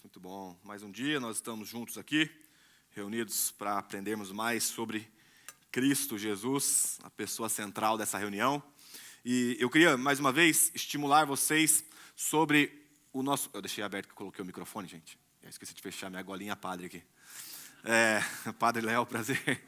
Muito bom. Mais um dia nós estamos juntos aqui, reunidos para aprendermos mais sobre Cristo Jesus, a pessoa central dessa reunião. E eu queria, mais uma vez, estimular vocês sobre o nosso... Eu deixei aberto que eu coloquei o microfone, gente. Eu esqueci de fechar minha golinha padre aqui. Padre Léo, prazer.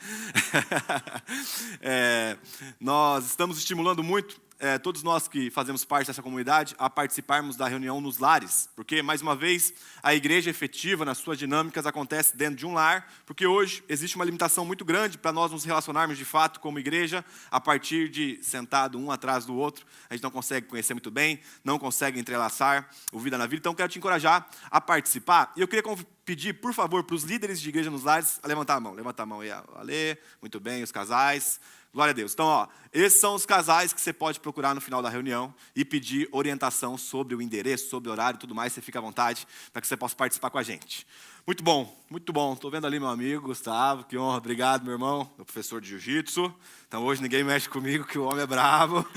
Nós estamos estimulando muito todos nós que fazemos parte dessa comunidade a participarmos da reunião nos lares, porque, mais uma vez, a igreja efetiva, nas suas dinâmicas, acontece dentro de um lar, porque hoje existe uma limitação muito grande para nós nos relacionarmos de fato como igreja, a partir de sentado um atrás do outro. A gente não consegue conhecer muito bem, não consegue entrelaçar o vida na vida, então quero te encorajar a participar. E eu queria pedir, por favor, para os líderes de igreja nos lares, a levantar a mão. Levanta a mão aí, Ale, muito bem, os casais. Glória a Deus. Então, esses são os casais que você pode procurar no final da reunião e pedir orientação sobre o endereço, sobre o horário e tudo mais. Você fica à vontade para que você possa participar com a gente. Muito bom, muito bom. Estou vendo ali meu amigo, Gustavo. Que honra, obrigado, meu irmão, meu professor de jiu-jitsu. Então, hoje ninguém mexe comigo, que o homem é bravo.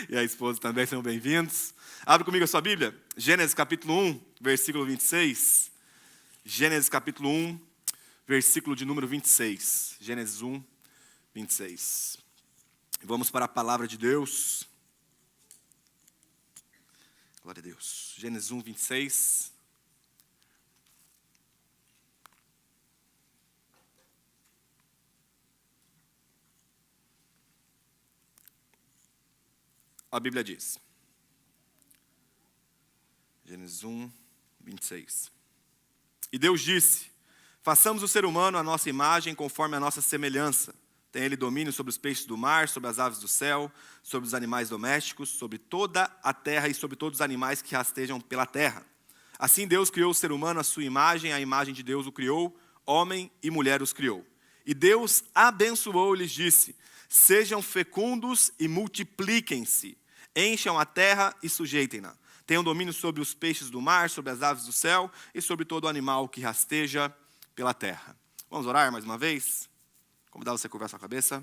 E a esposa também, sejam bem-vindos. Abre comigo a sua Bíblia. Gênesis capítulo 1, versículo 26. Gênesis capítulo 1, versículo de número 26. Gênesis 1, 26. Vamos para a palavra de Deus. Glória a Deus. Gênesis 1, 26. A Bíblia diz. Gênesis 1, 26. E Deus disse: façamos o ser humano à nossa imagem, conforme a nossa semelhança. Tem ele domínio sobre os peixes do mar, sobre as aves do céu, sobre os animais domésticos, sobre toda a terra e sobre todos os animais que rastejam pela terra. Assim Deus criou o ser humano à sua imagem, a imagem de Deus o criou, homem e mulher os criou. E Deus abençoou e lhes disse: sejam fecundos e multipliquem-se, encham a terra e sujeitem-na. Tenham domínio sobre os peixes do mar, sobre as aves do céu e sobre todo animal que rasteja pela terra. Vamos orar mais uma vez? Convidar você a curvar sua cabeça.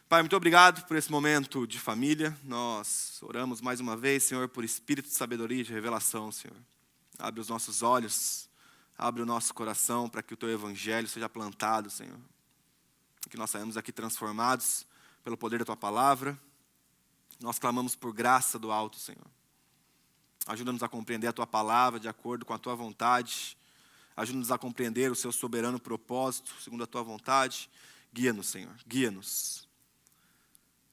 Pai, muito obrigado por esse momento de família. Nós oramos mais uma vez, Senhor, por espírito de sabedoria e de revelação, Senhor. Abre os nossos olhos, abre o nosso coração para que o Teu Evangelho seja plantado, Senhor. Que nós saímos aqui transformados pelo poder da Tua palavra. Nós clamamos por graça do alto, Senhor. Ajuda-nos a compreender a Tua palavra de acordo com a Tua vontade. Ajuda-nos a compreender o Seu soberano propósito, segundo a Tua vontade. Guia-nos, Senhor, guia-nos.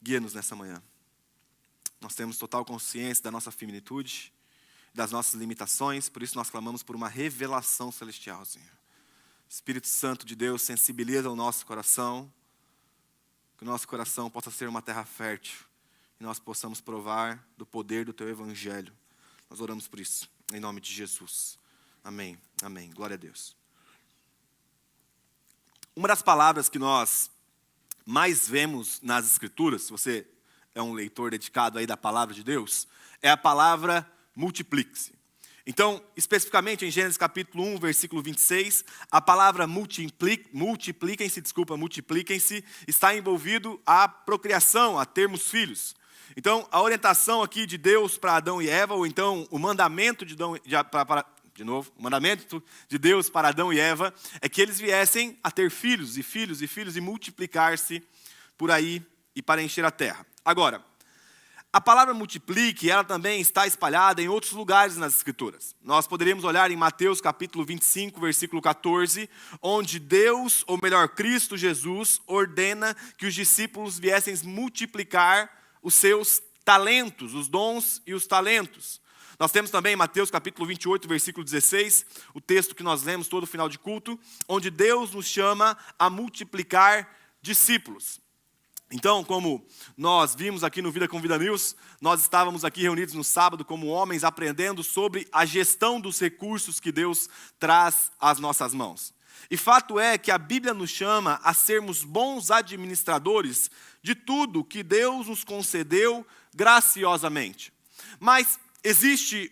Guia-nos nessa manhã. Nós temos total consciência da nossa finitude, das nossas limitações, por isso nós clamamos por uma revelação celestial, Senhor. Espírito Santo de Deus, sensibiliza o nosso coração, que o nosso coração possa ser uma terra fértil, e nós possamos provar do poder do Teu Evangelho. Nós oramos por isso, em nome de Jesus. Amém, amém. Glória a Deus. Uma das palavras que nós mais vemos nas Escrituras, se você é um leitor dedicado aí da palavra de Deus, é a palavra multiplique-se. Então, especificamente em Gênesis capítulo 1, versículo 26, a palavra multipliquem-se, está envolvido a procriação, a termos filhos. Então, a orientação aqui de Deus para Adão e Eva, ou então o mandamento o mandamento de Deus para Adão e Eva é que eles viessem a ter filhos e multiplicar-se por aí e para encher a terra. Agora, a palavra multiplique, ela também está espalhada em outros lugares nas Escrituras. Nós poderíamos olhar em Mateus capítulo 25, versículo 14, onde Deus, ou melhor, Cristo Jesus, ordena que os discípulos viessem multiplicar os seus talentos, os dons e os talentos. Nós temos também em Mateus capítulo 28, versículo 16, o texto que nós lemos todo final de culto, onde Deus nos chama a multiplicar discípulos. Então, como nós vimos aqui no Vida com Vida News, nós estávamos aqui reunidos no sábado como homens aprendendo sobre a gestão dos recursos que Deus traz às nossas mãos. E fato é que a Bíblia nos chama a sermos bons administradores de tudo que Deus nos concedeu graciosamente. Mas existe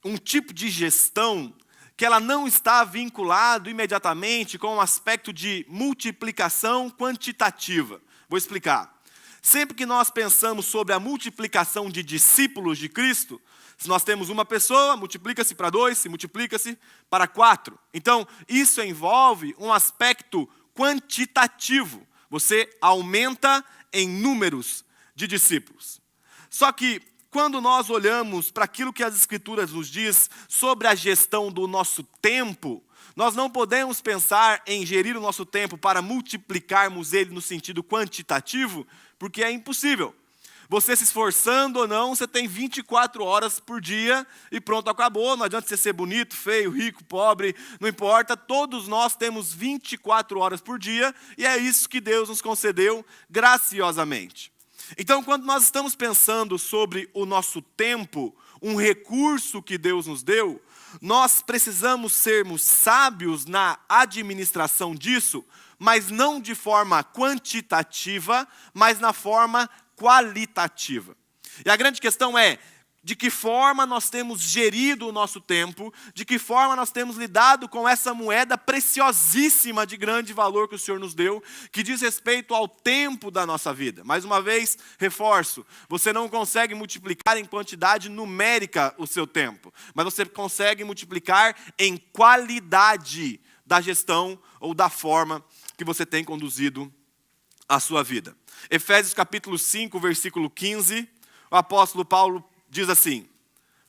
um tipo de gestão que ela não está vinculada imediatamente com o aspecto de multiplicação quantitativa. Vou explicar. Sempre que nós pensamos sobre a multiplicação de discípulos de Cristo, se nós temos uma pessoa, multiplica-se para 2, se multiplica-se para 4. Então, isso envolve um aspecto quantitativo. Você aumenta em números de discípulos. Só que, quando nós olhamos para aquilo que as Escrituras nos diz sobre a gestão do nosso tempo, nós não podemos pensar em gerir o nosso tempo para multiplicarmos ele no sentido quantitativo, porque é impossível. Você se esforçando ou não, você tem 24 horas por dia e pronto, acabou. Não adianta você ser bonito, feio, rico, pobre, não importa. Todos nós temos 24 horas por dia e é isso que Deus nos concedeu graciosamente. Então, quando nós estamos pensando sobre o nosso tempo, um recurso que Deus nos deu, nós precisamos sermos sábios na administração disso, mas não de forma quantitativa, mas na forma qualitativa. E a grande questão é, de que forma nós temos gerido o nosso tempo, de que forma nós temos lidado com essa moeda preciosíssima de grande valor que o Senhor nos deu, que diz respeito ao tempo da nossa vida. Mais uma vez, reforço, você não consegue multiplicar em quantidade numérica o seu tempo, mas você consegue multiplicar em qualidade da gestão ou da forma que você tem conduzido a sua vida. Efésios capítulo 5, versículo 15, o apóstolo Paulo diz assim: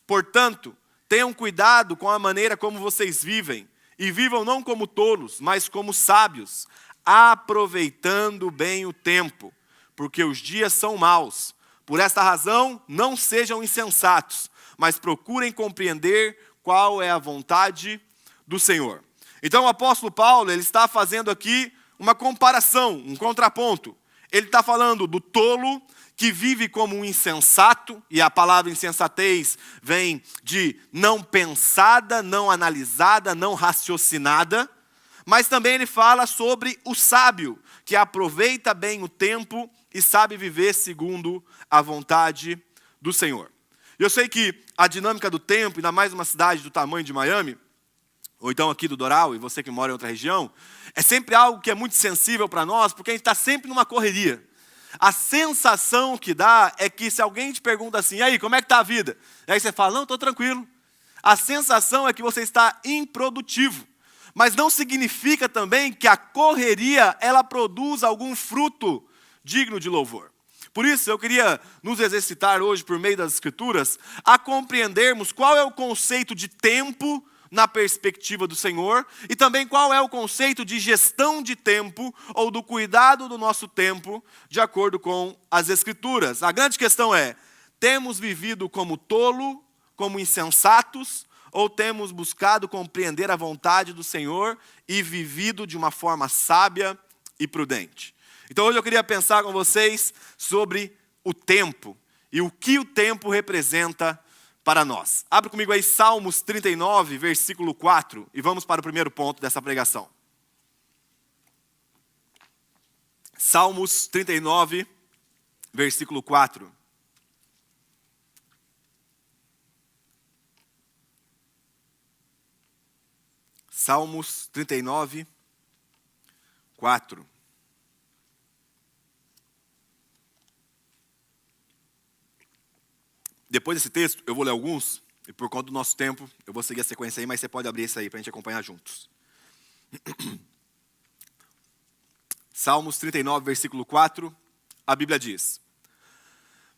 portanto, tenham cuidado com a maneira como vocês vivem, e vivam não como tolos, mas como sábios, aproveitando bem o tempo, porque os dias são maus. Por esta razão, não sejam insensatos, mas procurem compreender qual é a vontade do Senhor. Então o apóstolo Paulo, ele está fazendo aqui uma comparação, um contraponto. Ele está falando do tolo que vive como um insensato, e a palavra insensatez vem de não pensada, não analisada, não raciocinada, mas também ele fala sobre o sábio, que aproveita bem o tempo e sabe viver segundo a vontade do Senhor. Eu sei que a dinâmica do tempo, ainda mais uma cidade do tamanho de Miami, ou então aqui do Doral, e você que mora em outra região, é sempre algo que é muito sensível para nós, porque a gente está sempre numa correria. A sensação que dá é que se alguém te pergunta assim, e aí, como é que está a vida? E aí você fala, não, estou tranquilo. A sensação é que você está improdutivo. Mas não significa também que a correria, ela produz algum fruto digno de louvor. Por isso, eu queria nos exercitar hoje, por meio das Escrituras, a compreendermos qual é o conceito de tempo na perspectiva do Senhor, e também qual é o conceito de gestão de tempo, ou do cuidado do nosso tempo, de acordo com as Escrituras. A grande questão é, temos vivido como tolo, como insensatos, ou temos buscado compreender a vontade do Senhor e vivido de uma forma sábia e prudente? Então hoje eu queria pensar com vocês sobre o tempo, e o que o tempo representa para nós. Abra comigo aí Salmos 39, versículo 4, e vamos para o primeiro ponto dessa pregação. Salmos 39, versículo 4. Salmos 39, 4. Depois desse texto, eu vou ler alguns, e por conta do nosso tempo, eu vou seguir a sequência aí, mas você pode abrir isso aí para a gente acompanhar juntos. Salmos 39, versículo 4, a Bíblia diz: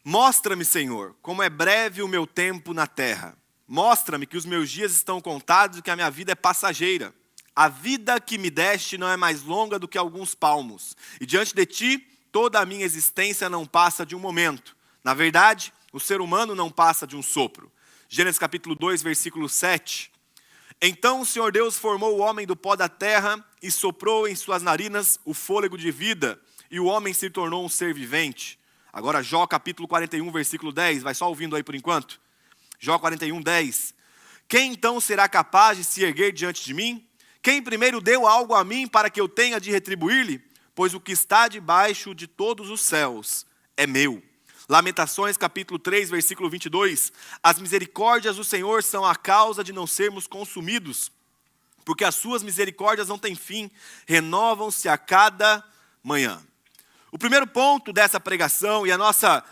mostra-me, Senhor, como é breve o meu tempo na terra. Mostra-me que os meus dias estão contados e que a minha vida é passageira. A vida que me deste não é mais longa do que alguns palmos, e diante de ti, toda a minha existência não passa de um momento. Na verdade, o ser humano não passa de um sopro. Gênesis capítulo 2, versículo 7. Então o Senhor Deus formou o homem do pó da terra e soprou em suas narinas o fôlego de vida, e o homem se tornou um ser vivente. Agora Jó capítulo 41, versículo 10, vai só ouvindo aí por enquanto. Jó 41, 10. Quem então será capaz de se erguer diante de mim? Quem primeiro deu algo a mim para que eu tenha de retribuir-lhe? Pois o que está debaixo de todos os céus é meu. Lamentações, capítulo 3, versículo 22. As misericórdias do Senhor são a causa de não sermos consumidos, porque as suas misericórdias não têm fim, renovam-se a cada manhã. O primeiro ponto dessa pregação e a nossa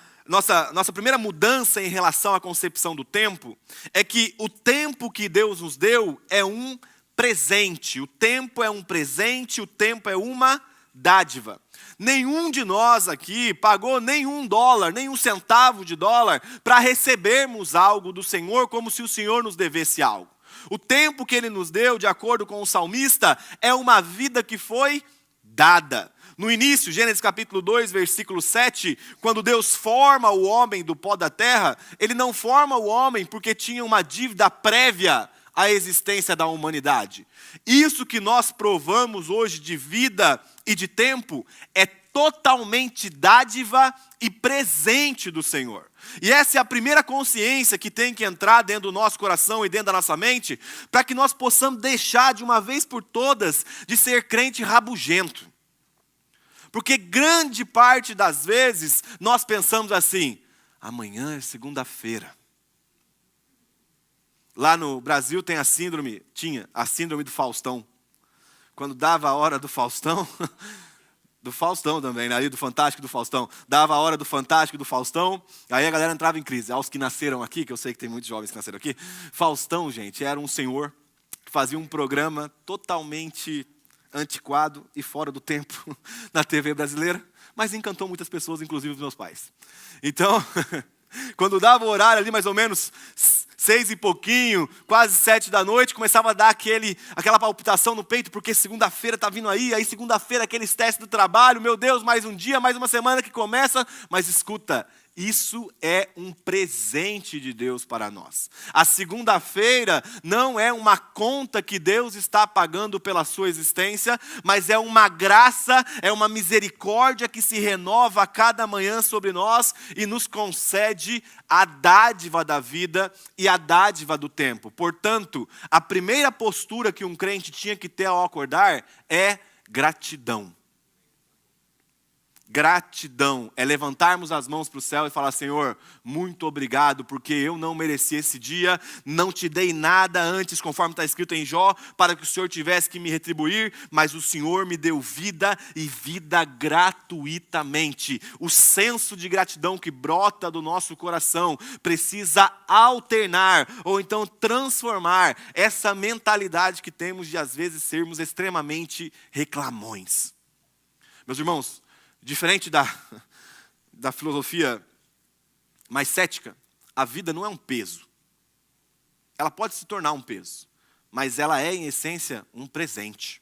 primeira mudança em relação à concepção do tempo é que o tempo que Deus nos deu é um presente. O tempo é um presente, o tempo é uma dádiva. Nenhum de nós aqui pagou nenhum dólar, nenhum centavo de dólar para recebermos algo do Senhor como se o Senhor nos devesse algo. O tempo que Ele nos deu, de acordo com o salmista, é uma vida que foi dada. No início, Gênesis capítulo 2, versículo 7, quando Deus forma o homem do pó da terra, Ele não forma o homem porque tinha uma dívida prévia à existência da humanidade. Isso que nós provamos hoje de vida e de tempo é totalmente dádiva e presente do Senhor. E essa é a primeira consciência que tem que entrar dentro do nosso coração e dentro da nossa mente, para que nós possamos deixar de uma vez por todas de ser crente rabugento. Porque grande parte das vezes nós pensamos assim: amanhã é segunda-feira. Lá no Brasil tinha a síndrome do Faustão. Quando dava a hora do Faustão, do Faustão também, ali do Fantástico do Faustão, dava a hora do Fantástico do Faustão, aí a galera entrava em crise. Aos que nasceram aqui, que eu sei que tem muitos jovens que nasceram aqui, Faustão, gente, era um senhor que fazia um programa totalmente antiquado e fora do tempo na TV brasileira, mas encantou muitas pessoas, inclusive os meus pais. Então, quando dava o horário ali, mais ou menos 6 e pouquinho, quase 7 da noite, começava a dar aquela palpitação no peito, porque segunda-feira está vindo aí segunda-feira aqueles testes do trabalho, meu Deus, mais um dia, mais uma semana que começa. Mas escuta, isso é um presente de Deus para nós. A segunda-feira não é uma conta que Deus está pagando pela sua existência, mas é uma graça, é uma misericórdia que se renova a cada manhã sobre nós e nos concede a dádiva da vida e a dádiva do tempo. Portanto, a primeira postura que um crente tinha que ter ao acordar é gratidão. Gratidão é levantarmos as mãos para o céu e falar: Senhor, muito obrigado, porque eu não mereci esse dia, não te dei nada antes, conforme está escrito em Jó, para que o Senhor tivesse que me retribuir, mas o Senhor me deu vida e vida gratuitamente. O senso de gratidão que brota do nosso coração precisa alternar, ou então transformar essa mentalidade que temos de às vezes sermos extremamente reclamões. Meus irmãos, diferente da filosofia mais cética, a vida não é um peso. Ela pode se tornar um peso, mas ela é, em essência, um presente.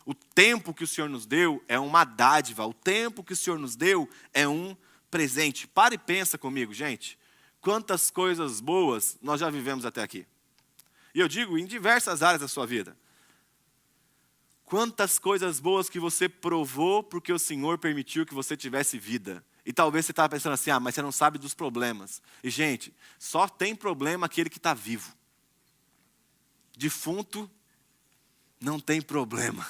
O tempo que o Senhor nos deu é uma dádiva. O tempo que o Senhor nos deu é um presente. Para e pensa comigo, gente. Quantas coisas boas nós já vivemos até aqui. E eu digo em diversas áreas da sua vida. Quantas coisas boas que você provou porque o Senhor permitiu que você tivesse vida. E talvez você estava pensando assim: mas você não sabe dos problemas. E gente, só tem problema aquele que está vivo. Defunto não tem problema.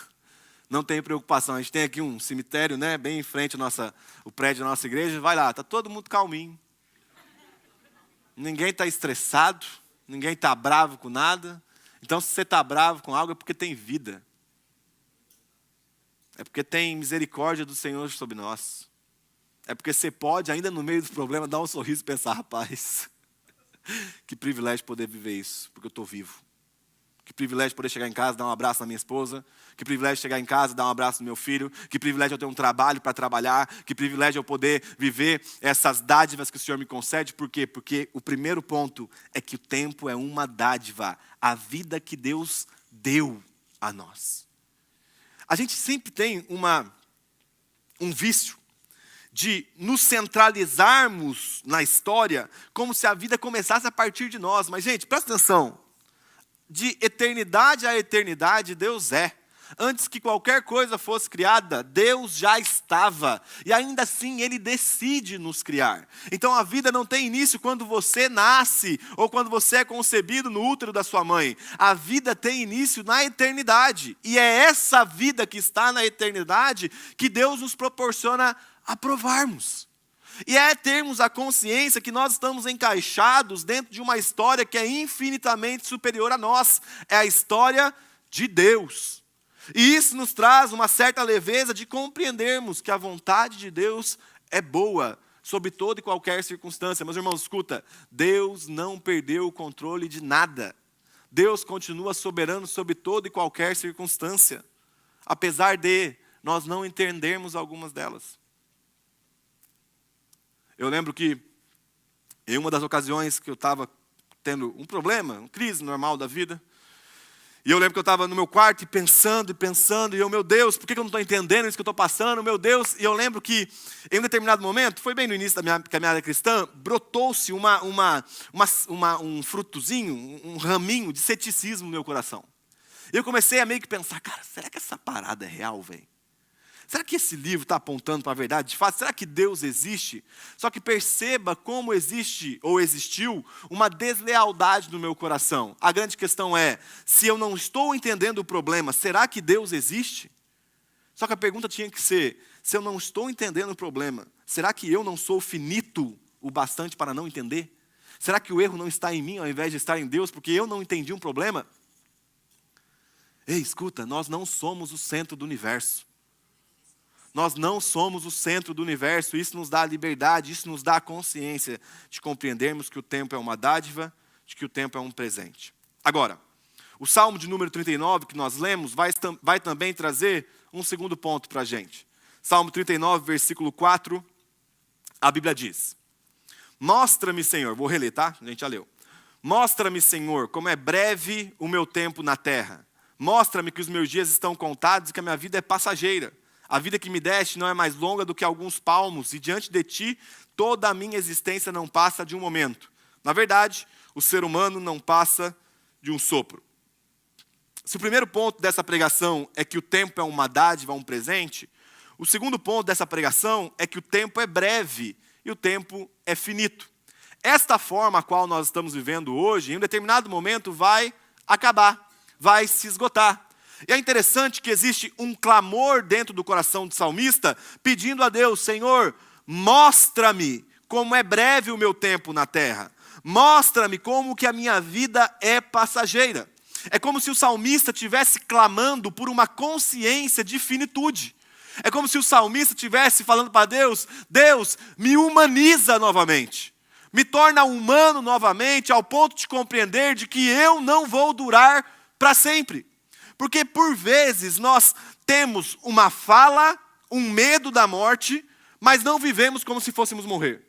Não tem preocupação. A gente tem aqui um cemitério, né, bem em frente o prédio da nossa igreja. Vai lá, está todo mundo calminho. Ninguém está estressado. Ninguém está bravo com nada. Então, se você está bravo com algo, é porque tem vida. É porque tem misericórdia do Senhor sobre nós. É porque você pode, ainda no meio do problema, dar um sorriso e pensar: rapaz, que privilégio poder viver isso, porque eu estou vivo. Que privilégio poder chegar em casa, dar um abraço na minha esposa. Que privilégio chegar em casa, dar um abraço no meu filho. Que privilégio eu ter um trabalho para trabalhar. Que privilégio eu poder viver essas dádivas que o Senhor me concede. Por quê? Porque o primeiro ponto é que o tempo é uma dádiva. A vida que Deus deu a nós. A gente sempre tem um vício de nos centralizarmos na história como se a vida começasse a partir de nós. Mas, gente, presta atenção. De eternidade a eternidade, Deus é. Antes que qualquer coisa fosse criada, Deus já estava. E ainda assim, Ele decide nos criar. Então, a vida não tem início quando você nasce ou quando você é concebido no útero da sua mãe. A vida tem início na eternidade. E é essa vida que está na eternidade que Deus nos proporciona a provarmos. E é termos a consciência que nós estamos encaixados dentro de uma história que é infinitamente superior a nós. É a história de Deus. E isso nos traz uma certa leveza de compreendermos que a vontade de Deus é boa, sob toda e qualquer circunstância. Meus irmãos, escuta, Deus não perdeu o controle de nada. Deus continua soberano sobre toda e qualquer circunstância, apesar de nós não entendermos algumas delas. Eu lembro que, em uma das ocasiões que eu estava tendo um problema, uma crise normal da vida, e eu lembro que eu estava no meu quarto e pensando, e eu, meu Deus, por que eu não estou entendendo isso que eu estou passando, meu Deus? E eu lembro que, em um determinado momento, foi bem no início da minha caminhada cristã, brotou-se um frutozinho, um raminho de ceticismo no meu coração. E eu comecei a meio que pensar, cara, será que essa parada é real, velho? Será que esse livro está apontando para a verdade? De fato, será que Deus existe? Só que perceba como existe ou existiu uma deslealdade no meu coração. A grande questão é, se eu não estou entendendo o problema, será que Deus existe? Só que a pergunta tinha que ser, se eu não estou entendendo o problema, será que eu não sou finito o bastante para não entender? Será que o erro não está em mim ao invés de estar em Deus, porque eu não entendi um problema? Ei, escuta, nós não somos o centro do universo. Nós não somos o centro do universo, isso nos dá a liberdade, isso nos dá a consciência de compreendermos que o tempo é uma dádiva, de que o tempo é um presente. Agora, o Salmo de número 39 que nós lemos vai também trazer um segundo ponto para a gente. Salmo 39, versículo 4, a Bíblia diz: Mostra-me, Senhor, vou reler, tá? A gente já leu. Mostra-me, Senhor, como é breve o meu tempo na terra. Mostra-me que os meus dias estão contados e que a minha vida é passageira. A vida que me deste não é mais longa do que alguns palmos, e diante de ti, toda a minha existência não passa de um momento. Na verdade, o ser humano não passa de um sopro. Se o primeiro ponto dessa pregação é que o tempo é uma dádiva, um presente, o segundo ponto dessa pregação é que o tempo é breve e o tempo é finito. Esta forma a qual nós estamos vivendo hoje, em um determinado momento, vai acabar, vai se esgotar. E é interessante que existe um clamor dentro do coração do salmista, pedindo a Deus, Senhor, mostra-me como é breve o meu tempo na terra. Mostra-me como que a minha vida é passageira. É como se o salmista estivesse clamando por uma consciência de finitude. É como se o salmista estivesse falando para Deus, Deus, me humaniza novamente. Me torna humano novamente, ao ponto de compreender de que eu não vou durar para sempre. Porque por vezes nós temos uma fala, um medo da morte, mas não vivemos como se fôssemos morrer.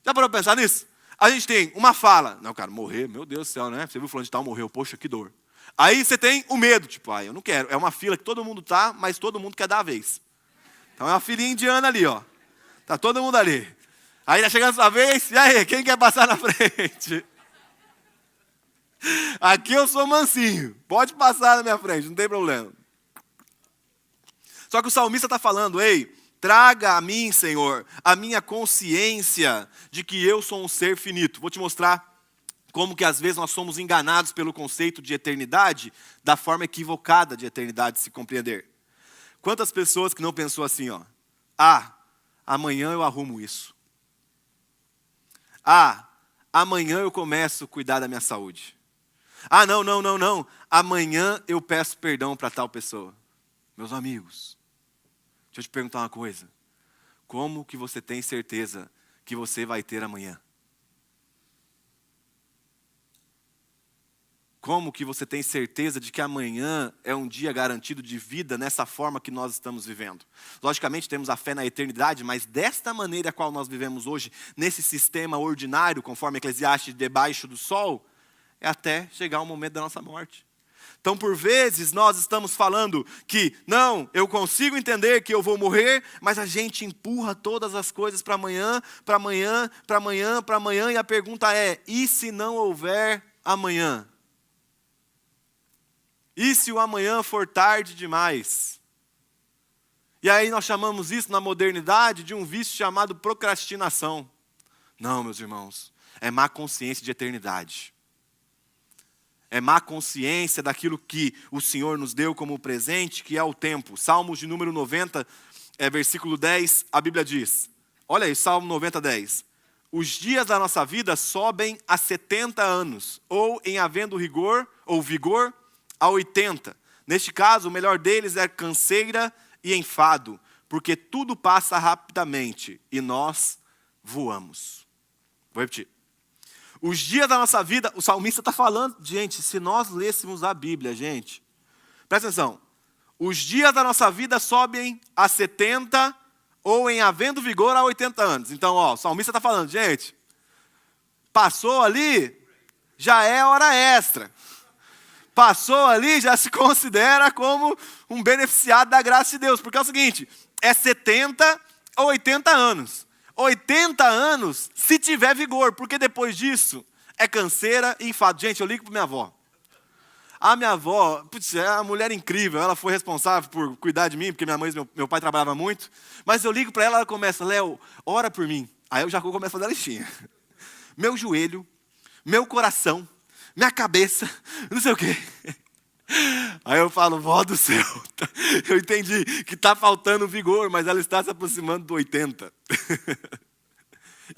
Já parou para pensar nisso? A gente tem uma fala, não, cara, morrer, meu Deus do céu, né? Você viu fulano de tal, morreu, poxa, que dor. Aí você tem o medo, tipo, eu não quero. É uma fila que todo mundo tá, mas todo mundo quer dar a vez. Então é uma filinha indiana ali, ó. Tá todo mundo ali. Aí tá chegando a sua vez, e aí, quem quer passar na frente? Aqui eu sou mansinho, pode passar na minha frente, não tem problema. Só que o salmista está falando, ei, traga a mim, Senhor, a minha consciência de que eu sou um ser finito. Vou te mostrar como que às vezes nós somos enganados pelo conceito de eternidade, da forma equivocada de eternidade se compreender. Quantas pessoas que não pensou assim, ó, amanhã eu arrumo isso. Amanhã eu começo a cuidar da minha saúde. Não. Amanhã eu peço perdão para tal pessoa. Meus amigos, deixa eu te perguntar uma coisa. Como que você tem certeza que você vai ter amanhã? Como que você tem certeza de que amanhã é um dia garantido de vida nessa forma que nós estamos vivendo? Logicamente temos a fé na eternidade, mas desta maneira a qual nós vivemos hoje, nesse sistema ordinário, conforme Eclesiastes, debaixo do sol, é até chegar o momento da nossa morte. Então, por vezes, nós estamos falando que, não, eu consigo entender que eu vou morrer, mas a gente empurra todas as coisas para amanhã, e a pergunta é, e se não houver amanhã? E se o amanhã for tarde demais? E aí nós chamamos isso na modernidade de um vício chamado procrastinação. Não, meus irmãos, é má consciência de eternidade. É má consciência daquilo que o Senhor nos deu como presente, que é o tempo. Salmos de número 90, versículo 10, a Bíblia diz, olha aí, Salmo 90, 10. Os dias da nossa vida sobem a 70 anos, ou em havendo rigor, ou vigor, a 80. Neste caso, o melhor deles é canseira e enfado, porque tudo passa rapidamente e nós voamos. Vou repetir. Os dias da nossa vida, o salmista está falando, gente, se nós lêssemos a Bíblia, gente, presta atenção, os dias da nossa vida sobem a 70 ou em havendo vigor a 80 anos. Então, o salmista está falando, gente, passou ali, já é hora extra. Passou ali, já se considera como um beneficiado da graça de Deus. Porque é o seguinte, é 70 ou 80 anos. 80 anos, se tiver vigor, porque depois disso, é canseira e enfado. Gente, eu ligo para minha avó. A minha avó, putz, é uma mulher incrível, ela foi responsável por cuidar de mim, porque minha mãe e meu pai trabalhavam muito. Mas eu ligo para ela, ela começa, Léo, ora por mim. Aí eu já começo a fazer a listinha. Meu joelho, meu coração, minha cabeça, não sei o quê. Aí eu falo, vó do céu, eu entendi que está faltando vigor, mas ela está se aproximando do 80.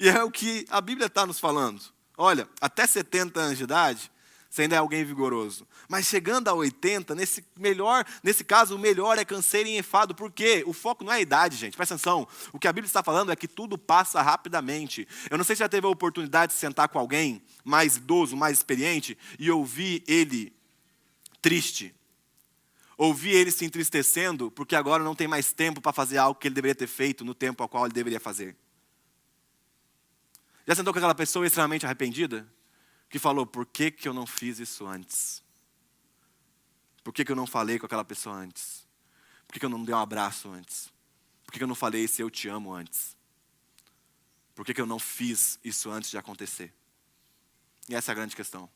E é o que a Bíblia está nos falando. Olha, até 70 anos de idade, você ainda é alguém vigoroso. Mas chegando a 80, nesse caso, o melhor é canseiro e enfado. Por quê? O foco não é a idade, gente. Presta atenção. O que a Bíblia está falando é que tudo passa rapidamente. Eu não sei se já teve a oportunidade de sentar com alguém mais idoso, mais experiente, e ouvir ele triste. Ouvir ele se entristecendo, porque agora não tem mais tempo para fazer algo que ele deveria ter feito no tempo ao qual ele deveria fazer. Já sentou com aquela pessoa extremamente arrependida? Que falou, por que eu não fiz isso antes? Por que eu não falei com aquela pessoa antes? Por que eu não dei um abraço antes? Por que eu não falei esse eu te amo antes? Por que eu não fiz isso antes de acontecer? E essa é a grande questão.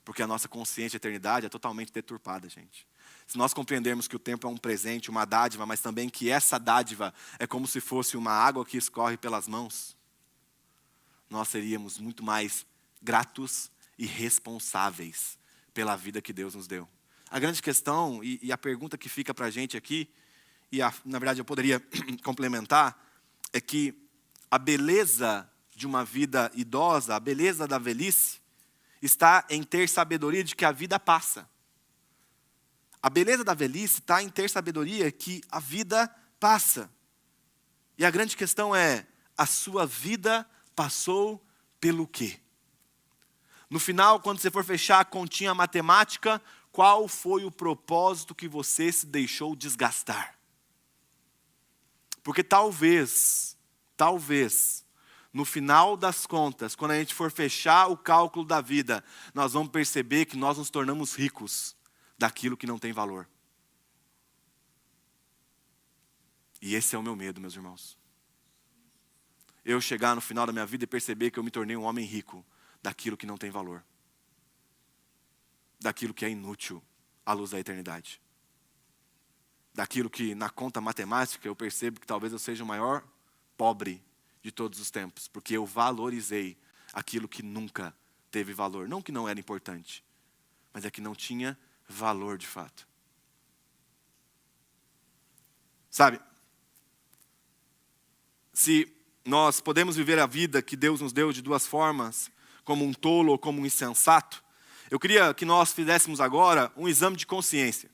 Porque a nossa consciência de eternidade é totalmente deturpada, gente. Se nós compreendermos que o tempo é um presente, uma dádiva, mas também que essa dádiva é como se fosse uma água que escorre pelas mãos, nós seríamos muito mais gratos e responsáveis pela vida que Deus nos deu. A grande questão e a pergunta que fica para a gente aqui, na verdade eu poderia complementar, é que a beleza de uma vida idosa, a beleza da velhice, está em ter sabedoria de que a vida passa. A beleza da velhice está em ter sabedoria que a vida passa. E a grande questão é, a sua vida passou pelo quê? No final, quando você for fechar a continha matemática, qual foi o propósito que você se deixou desgastar? Porque talvez, no final das contas, quando a gente for fechar o cálculo da vida, nós vamos perceber que nós nos tornamos ricos daquilo que não tem valor. E esse é o meu medo, meus irmãos. Eu chegar no final da minha vida e perceber que eu me tornei um homem rico daquilo que não tem valor. Daquilo que é inútil à luz da eternidade. Daquilo que na conta matemática eu percebo que talvez eu seja o maior pobre de todos os tempos, porque eu valorizei aquilo que nunca teve valor. Não que não era importante, mas é que não tinha valor de fato. Sabe, se nós podemos viver a vida que Deus nos deu de duas formas, como um tolo ou como um insensato, eu queria que nós fizéssemos agora um exame de consciência.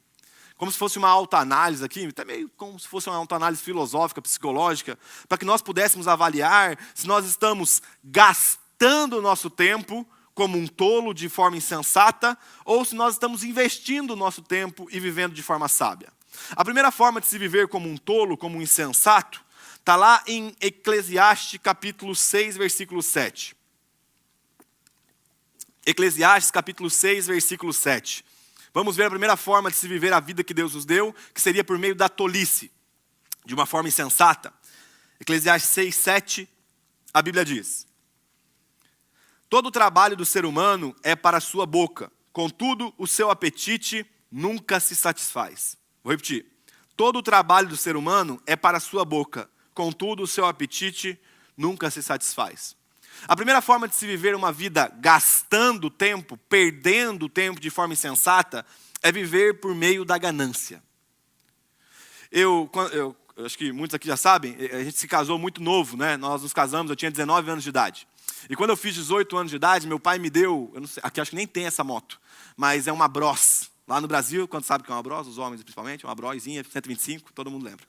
Como se fosse uma autoanálise aqui, até meio como se fosse uma autoanálise filosófica, psicológica, para que nós pudéssemos avaliar se nós estamos gastando o nosso tempo como um tolo de forma insensata, ou se nós estamos investindo o nosso tempo e vivendo de forma sábia. A primeira forma de se viver como um tolo, como um insensato, está lá em Eclesiastes capítulo 6, versículo 7. Eclesiastes capítulo 6, versículo 7. Vamos ver a primeira forma de se viver a vida que Deus nos deu, que seria por meio da tolice, de uma forma insensata. Eclesiastes 6, 7, a Bíblia diz: todo o trabalho do ser humano é para a sua boca, contudo o seu apetite nunca se satisfaz. Vou repetir. Todo o trabalho do ser humano é para a sua boca, contudo o seu apetite nunca se satisfaz. A primeira forma de se viver uma vida gastando tempo, perdendo tempo de forma insensata, é viver por meio da ganância. Eu acho que muitos aqui já sabem, a gente se casou muito novo, né? Nós nos casamos, eu tinha 19 anos de idade. E quando eu fiz 18 anos de idade, meu pai me deu, eu não sei, aqui acho que nem tem essa moto, mas é uma Bros. Lá no Brasil, quando sabe o que é uma Bros, os homens principalmente, uma Brozinha, 125, todo mundo lembra.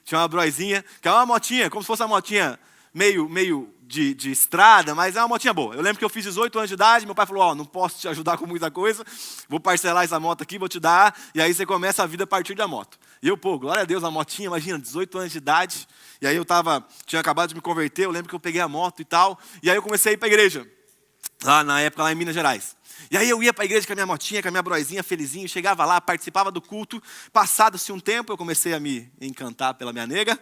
Tinha uma Brozinha, que é uma motinha, como se fosse uma motinha meio de estrada, mas é uma motinha boa. Eu lembro que eu fiz 18 anos de idade, meu pai falou, não posso te ajudar com muita coisa, vou parcelar essa moto aqui, vou te dar, e aí você começa a vida a partir da moto. E eu, glória a Deus, a motinha, imagina, 18 anos de idade, e aí eu tinha acabado de me converter, eu lembro que eu peguei a moto e tal, e aí eu comecei a ir para a igreja, na época lá em Minas Gerais. E aí eu ia para a igreja com a minha motinha, com a minha broizinha, felizinho, chegava lá, participava do culto, passado-se um tempo, eu comecei a me encantar pela minha nega,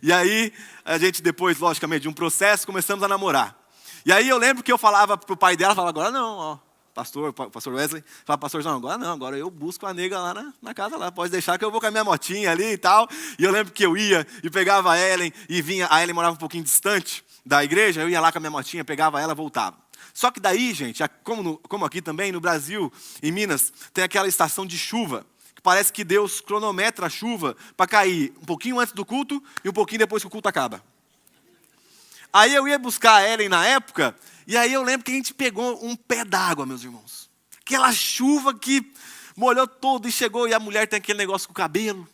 e aí a gente depois, logicamente, de um processo, começamos a namorar. E aí eu lembro que eu falava para o pai dela, falava, agora não, ó, pastor Wesley, falava, pastor João, agora eu busco a nega lá na casa, lá, pode deixar que eu vou com a minha motinha ali e tal. E eu lembro que eu ia e pegava a Ellen, e vinha, a Ellen morava um pouquinho distante da igreja, eu ia lá com a minha motinha, pegava ela, voltava. Só que daí, gente, como aqui também, no Brasil, em Minas, tem aquela estação de chuva, que parece que Deus cronometra a chuva para cair um pouquinho antes do culto e um pouquinho depois que o culto acaba. Aí eu ia buscar a Ellen na época, e aí eu lembro que a gente pegou um pé d'água, meus irmãos. Aquela chuva que molhou todo e chegou, e a mulher tem aquele negócio com o cabelo.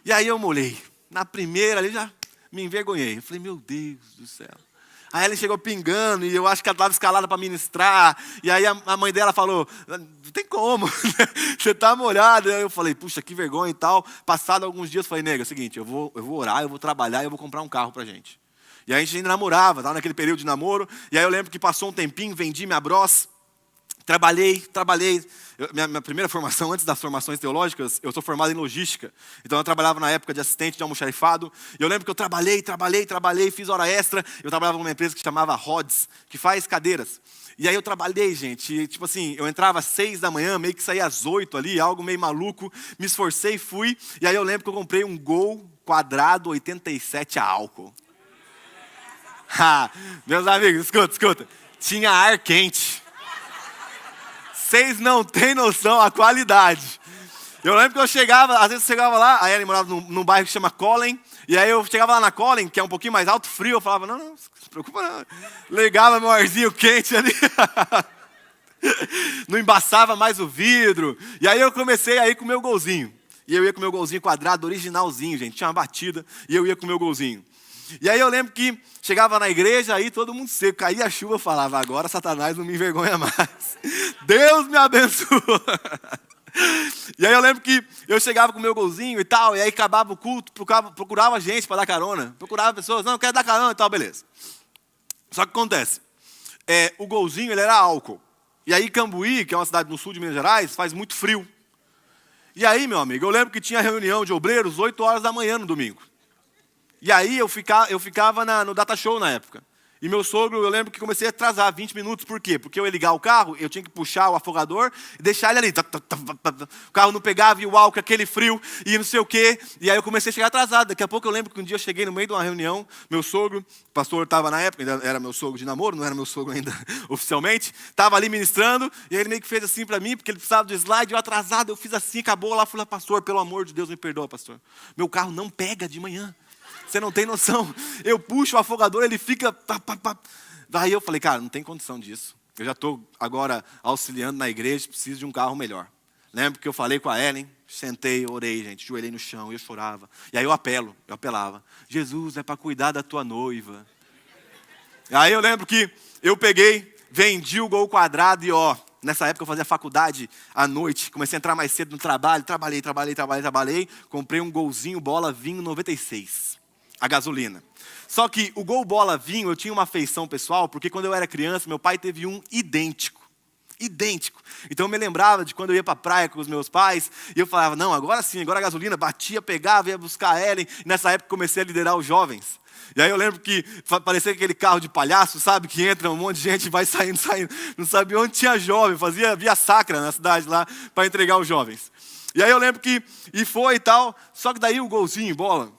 E aí eu molhei. Na primeira ali já me envergonhei. Eu falei, meu Deus do céu. Aí ela chegou pingando, e eu acho que ela estava escalada para ministrar. E aí a mãe dela falou, não tem como, você está molhada. Aí eu falei, puxa, que vergonha e tal. Passado alguns dias, eu falei, nega, é o seguinte, eu vou orar, eu vou trabalhar, eu vou comprar um carro para a gente. E aí a gente ainda namorava, estava naquele período de namoro. E aí eu lembro que passou um tempinho, vendi minha Bros. Trabalhei. Minha primeira formação, antes das formações teológicas, eu sou formado em logística. Então eu trabalhava na época de assistente de almoxarifado. E eu lembro que eu trabalhei, fiz hora extra. Eu trabalhava numa empresa que se chamava Rhodes, que faz cadeiras. E aí eu trabalhei, gente, e, tipo assim, eu entrava às 6 da manhã, meio que saía às 8 ali, algo meio maluco. Me esforcei e fui. E aí eu lembro que eu comprei um Gol quadrado 87 a álcool. Meus amigos, escuta. Tinha ar quente. Vocês não têm noção a qualidade. Eu lembro que às vezes eu chegava lá, a Ellen morava num bairro que chama Collen, e aí eu chegava lá na Collen, que é um pouquinho mais alto, frio, eu falava, não se preocupa não. Ligava meu arzinho quente ali. Não embaçava mais o vidro. E aí eu comecei a ir com o meu golzinho. E eu ia com o meu golzinho quadrado, originalzinho, gente. Tinha uma batida, e eu ia com o meu golzinho. E aí eu lembro que chegava na igreja, aí todo mundo seco, caía a chuva, eu falava, agora Satanás não me envergonha mais. Deus me abençoa. E aí eu lembro que eu chegava com o meu golzinho e tal, e aí acabava o culto, procurava gente para dar carona. Procurava pessoas, não, eu quero dar carona e tal, beleza. Só que acontece, o golzinho ele era álcool. E aí Cambuí, que é uma cidade no sul de Minas Gerais, faz muito frio. E aí, meu amigo, eu lembro que tinha reunião de obreiros 8 horas da manhã no domingo. E aí eu ficava no data show na época. E meu sogro, eu lembro que comecei a atrasar 20 minutos. Por quê? Porque eu ia ligar o carro, eu tinha que puxar o afogador e deixar ele ali. O carro não pegava e o álcool, aquele frio, e não sei o quê. E aí eu comecei a chegar atrasado. Daqui a pouco eu lembro que um dia eu cheguei no meio de uma reunião, meu sogro, o pastor estava na época, ainda era meu sogro de namoro, não era meu sogro ainda oficialmente, estava ali ministrando, e aí ele meio que fez assim para mim, porque ele precisava do slide, eu atrasado, eu fiz assim, acabou lá, fui lá, pastor, pelo amor de Deus, me perdoa, pastor. Meu carro não pega de manhã. Você não tem noção. Eu puxo o afogador, ele fica... Daí eu falei, cara, não tem condição disso. Eu já estou agora auxiliando na igreja, preciso de um carro melhor. Lembro que eu falei com a Ellen, sentei, orei, gente, joelhei no chão, eu chorava. E aí eu apelava. Jesus, é para cuidar da tua noiva. Aí eu lembro que eu peguei, vendi o Gol quadrado e nessa época eu fazia faculdade à noite, comecei a entrar mais cedo no trabalho, trabalhei. Comprei um Golzinho bola vinho 96. A gasolina. Só que o Gol bola vinho, eu tinha uma afeição pessoal, porque quando eu era criança, meu pai teve um idêntico. Então eu me lembrava de quando eu ia para a praia com os meus pais, e eu falava, não, agora sim, agora a gasolina, batia, pegava, ia buscar a Ellen, e nessa época comecei a liderar os jovens. E aí eu lembro que parecia aquele carro de palhaço, sabe, que entra um monte de gente e vai saindo, não sabia onde tinha jovem, fazia via sacra na cidade lá, para entregar os jovens. E aí eu lembro que, e foi e tal, só que daí o Golzinho bola,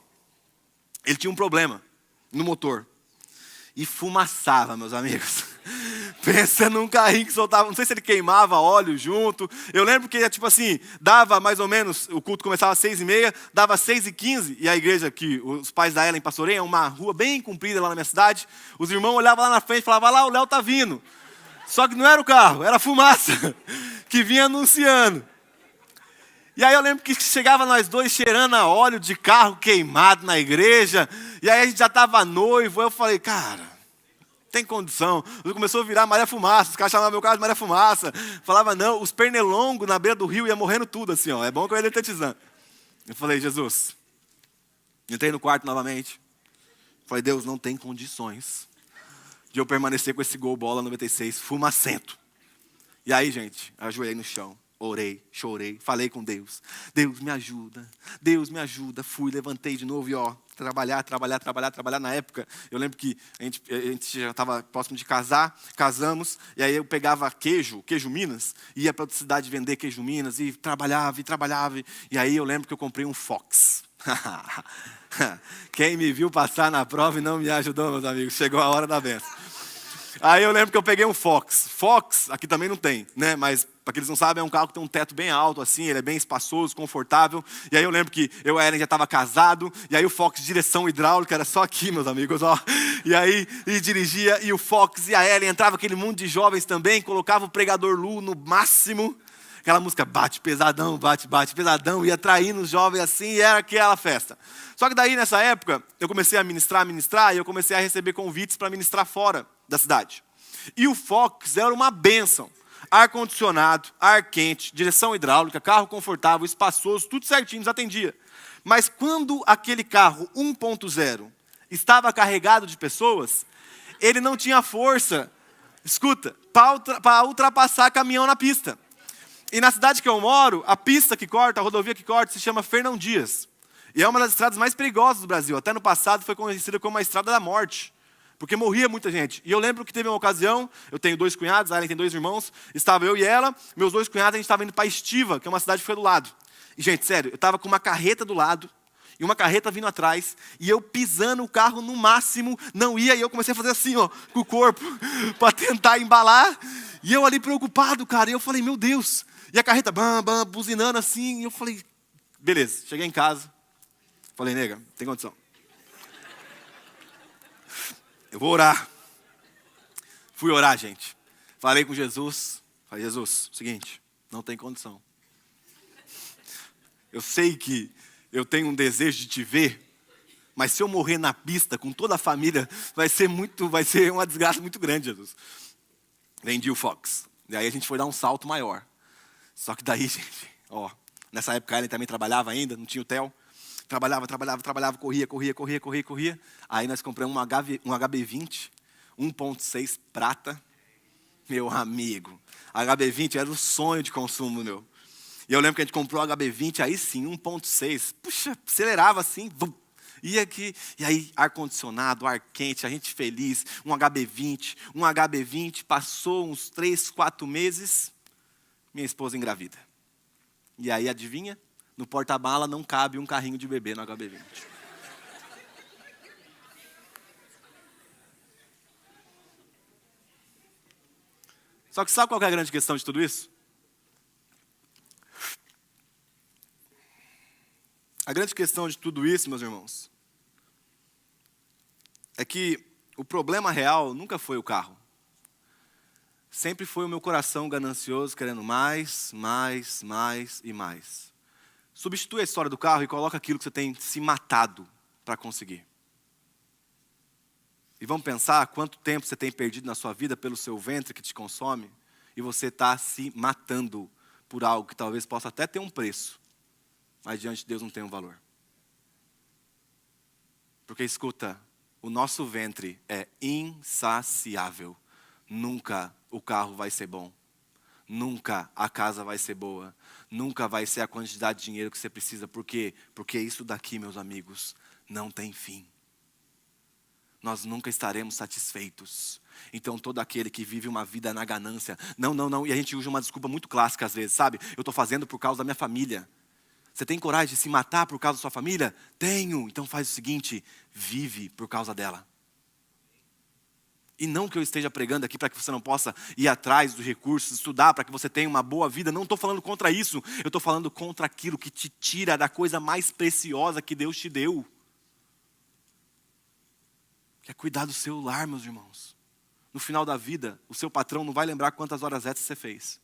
ele tinha um problema no motor. E fumaçava, meus amigos. Pensa num carrinho que soltava, não sei se ele queimava óleo junto. Eu lembro que, tipo assim, dava mais ou menos, o culto começava às 6h30, dava 6h15, e a igreja que os pais da Ellen pastoreiam, é uma rua bem comprida lá na minha cidade. Os irmãos olhavam lá na frente e falavam, lá o Léo tá vindo. Só que não era o carro, era a fumaça. que vinha anunciando. E aí eu lembro que chegava nós dois cheirando a óleo de carro queimado na igreja. E aí a gente já estava noivo. Eu falei, cara, tem condição. Começou a virar Maria Fumaça. Os caras chamavam meu carro de Maria Fumaça. Falava, não, os pernilongos na beira do rio ia morrendo tudo assim, ó. É bom que eu ia detetizando. Eu falei, Jesus. Entrei no quarto novamente. Falei, Deus, não tem condições de eu permanecer com esse Gol Bola 96 fumacento. E aí, gente, ajoelhei no chão. Orei, chorei, falei com Deus. Deus me ajuda, Deus me ajuda. Fui, levantei de novo e trabalhar. Na época, eu lembro que a gente já estava próximo de casar, casamos. E aí eu pegava queijo Minas, ia para outra cidade vender queijo Minas. E trabalhava. E aí eu lembro que eu comprei um Fox. Quem me viu passar na prova e não me ajudou, meus amigos, chegou a hora da benção. Aí eu lembro que eu peguei um Fox. Fox, aqui também não tem, né? Mas, para aqueles que não sabem, é um carro que tem um teto bem alto, assim, ele é bem espaçoso, confortável. E aí eu lembro que eu e a Ellen já estava casado, e aí o Fox, direção hidráulica, era só aqui, meus amigos, ó. E aí, dirigia, e o Fox e a Ellen, entrava aquele mundo de jovens também, colocava o pregador Lu no máximo. Aquela música bate pesadão, pesadão, ia atraindo os jovens assim, e era aquela festa. Só que daí, nessa época, eu comecei a ministrar, e eu comecei a receber convites para ministrar fora da cidade. E o Fox era uma bênção. Ar-condicionado, ar quente, direção hidráulica, carro confortável, espaçoso, tudo certinho, nos atendia. Mas quando aquele carro 1.0 estava carregado de pessoas, ele não tinha força, escuta, para ultrapassar caminhão na pista. E na cidade que eu moro, a pista que corta, a rodovia que corta, se chama Fernão Dias. E é uma das estradas mais perigosas do Brasil. Até no passado foi conhecida como a Estrada da Morte. Porque morria muita gente. E eu lembro que teve uma ocasião, eu tenho 2 cunhados, a Ellen tem 2 irmãos, estava eu e ela, meus 2 cunhados, a gente estava indo para Estiva, que é uma cidade que foi do lado. E, gente, sério, eu estava com uma carreta do lado, e uma carreta vindo atrás, e eu pisando o carro no máximo, não ia, e eu comecei a fazer assim, ó, com o corpo, para tentar embalar, e eu ali preocupado, cara, e eu falei, meu Deus, e a carreta, buzinando assim, e eu falei, beleza, cheguei em casa, falei, nega, tem condição. Eu vou orar. Fui orar, gente. Falei com Jesus. Falei, Jesus, seguinte, não tem condição. Eu sei que eu tenho um desejo de te ver, mas se eu morrer na pista com toda a família, vai ser uma desgraça muito grande, Jesus. Vendi o Fox. E aí a gente foi dar um salto maior. Só que daí, gente, ó, nessa época ele também trabalhava ainda, não tinha o TEL. Trabalhava, corria. Aí nós compramos um HB20, 1.6 prata. Meu amigo, HB20 era o sonho de consumo, meu. E eu lembro que a gente comprou o HB20, aí sim, 1.6. Puxa, acelerava assim, ia aqui. E aí, ar-condicionado, ar quente, a gente feliz. Um HB20, passou uns 3, 4 meses, minha esposa engravida. E aí, adivinha? No porta-mala não cabe um carrinho de bebê no HB20. Só que sabe qual que é a grande questão de tudo isso? A grande questão de tudo isso, meus irmãos, é que o problema real nunca foi o carro. Sempre foi o meu coração ganancioso, querendo mais e mais. Substitui a história do carro e coloca aquilo que você tem se matado para conseguir. E vamos pensar quanto tempo você tem perdido na sua vida pelo seu ventre que te consome e você está se matando por algo que talvez possa até ter um preço, mas diante de Deus não tem um valor. Porque escuta, o nosso ventre é insaciável. Nunca o carro vai ser bom. Nunca a casa vai ser boa. Nunca vai ser a quantidade de dinheiro que você precisa. Por quê? Porque isso daqui, meus amigos, não tem fim. Nós nunca estaremos satisfeitos. Então todo aquele que vive uma vida na ganância, não, e a gente usa uma desculpa muito clássica às vezes, sabe? Eu estou fazendo por causa da minha família. Você tem coragem de se matar por causa da sua família? Tenho, então faz o seguinte, vive por causa dela. E não que eu esteja pregando aqui para que você não possa ir atrás dos recursos, estudar para que você tenha uma boa vida. Não estou falando contra isso. Eu estou falando contra aquilo que te tira da coisa mais preciosa que Deus te deu. Que é cuidar do seu lar, meus irmãos. No final da vida, o seu patrão não vai lembrar quantas horas extras você fez.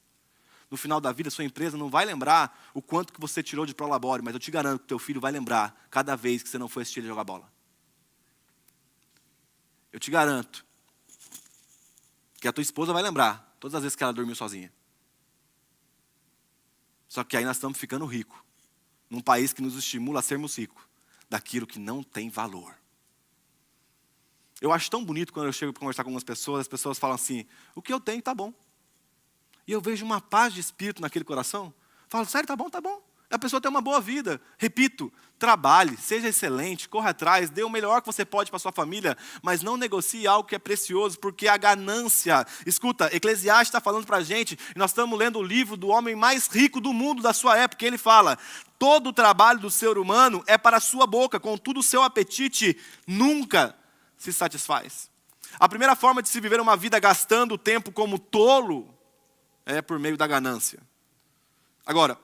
no final da vida, sua empresa não vai lembrar o quanto que você tirou de prolabore, mas eu te garanto que teu filho vai lembrar cada vez que você não foi assistir ele jogar bola. Eu te garanto que a tua esposa vai lembrar todas as vezes que ela dormiu sozinha. Só que aí nós estamos ficando ricos, num país que nos estimula a sermos ricos, daquilo que não tem valor. Eu acho tão bonito quando eu chego para conversar com algumas pessoas, as pessoas falam assim, o que eu tenho está bom. E eu vejo uma paz de espírito naquele coração. Falo, sério, tá bom, tá bom. A pessoa tem uma boa vida. Repito, trabalhe, seja excelente, corra atrás, dê o melhor que você pode para sua família, mas não negocie algo que é precioso, porque a ganância... Escuta, Eclesiastes está falando para a gente, e nós estamos lendo o livro do homem mais rico do mundo da sua época, e ele fala, todo o trabalho do ser humano é para a sua boca, contudo o seu apetite nunca se satisfaz. A primeira forma de se viver uma vida gastando o tempo como tolo é por meio da ganância. Agora,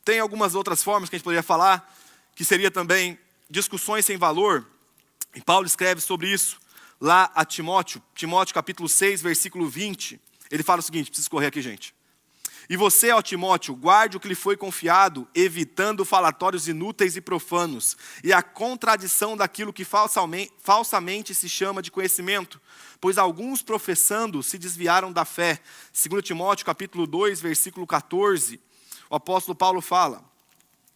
tem algumas outras formas que a gente poderia falar, que seria também discussões sem valor. E Paulo escreve sobre isso lá a Timóteo. Timóteo capítulo 6, versículo 20. Ele fala o seguinte, preciso correr aqui, gente. E você, ó Timóteo, guarde o que lhe foi confiado, evitando falatórios inúteis e profanos, e a contradição daquilo que falsamente se chama de conhecimento, pois alguns professando se desviaram da fé. 2 Timóteo capítulo 2, versículo 14, o apóstolo Paulo fala,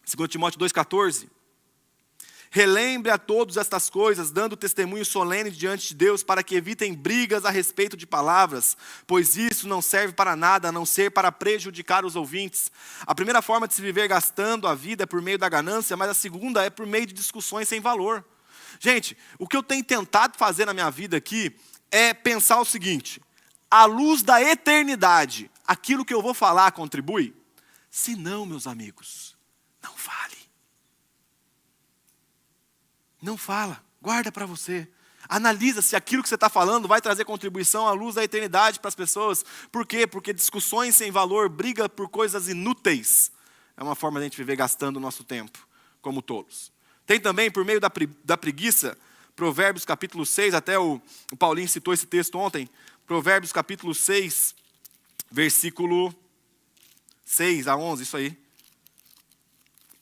2 Timóteo 2,14, relembre a todos estas coisas, dando testemunho solene diante de Deus, para que evitem brigas a respeito de palavras, pois isso não serve para nada, a não ser para prejudicar os ouvintes. A primeira forma de se viver gastando a vida é por meio da ganância, mas a segunda é por meio de discussões sem valor. Gente, o que eu tenho tentado fazer na minha vida aqui é pensar o seguinte, à luz da eternidade, aquilo que eu vou falar contribui? Se não, meus amigos, não fale. Não fala, guarda para você. Analisa se aquilo que você está falando vai trazer contribuição à luz da eternidade para as pessoas. Por quê? Porque discussões sem valor, briga por coisas inúteis, é uma forma de a gente viver gastando o nosso tempo, como tolos. Tem também, por meio da preguiça, Provérbios capítulo 6, até o Paulinho citou esse texto ontem, Provérbios capítulo 6, versículo 6 a 11, isso aí.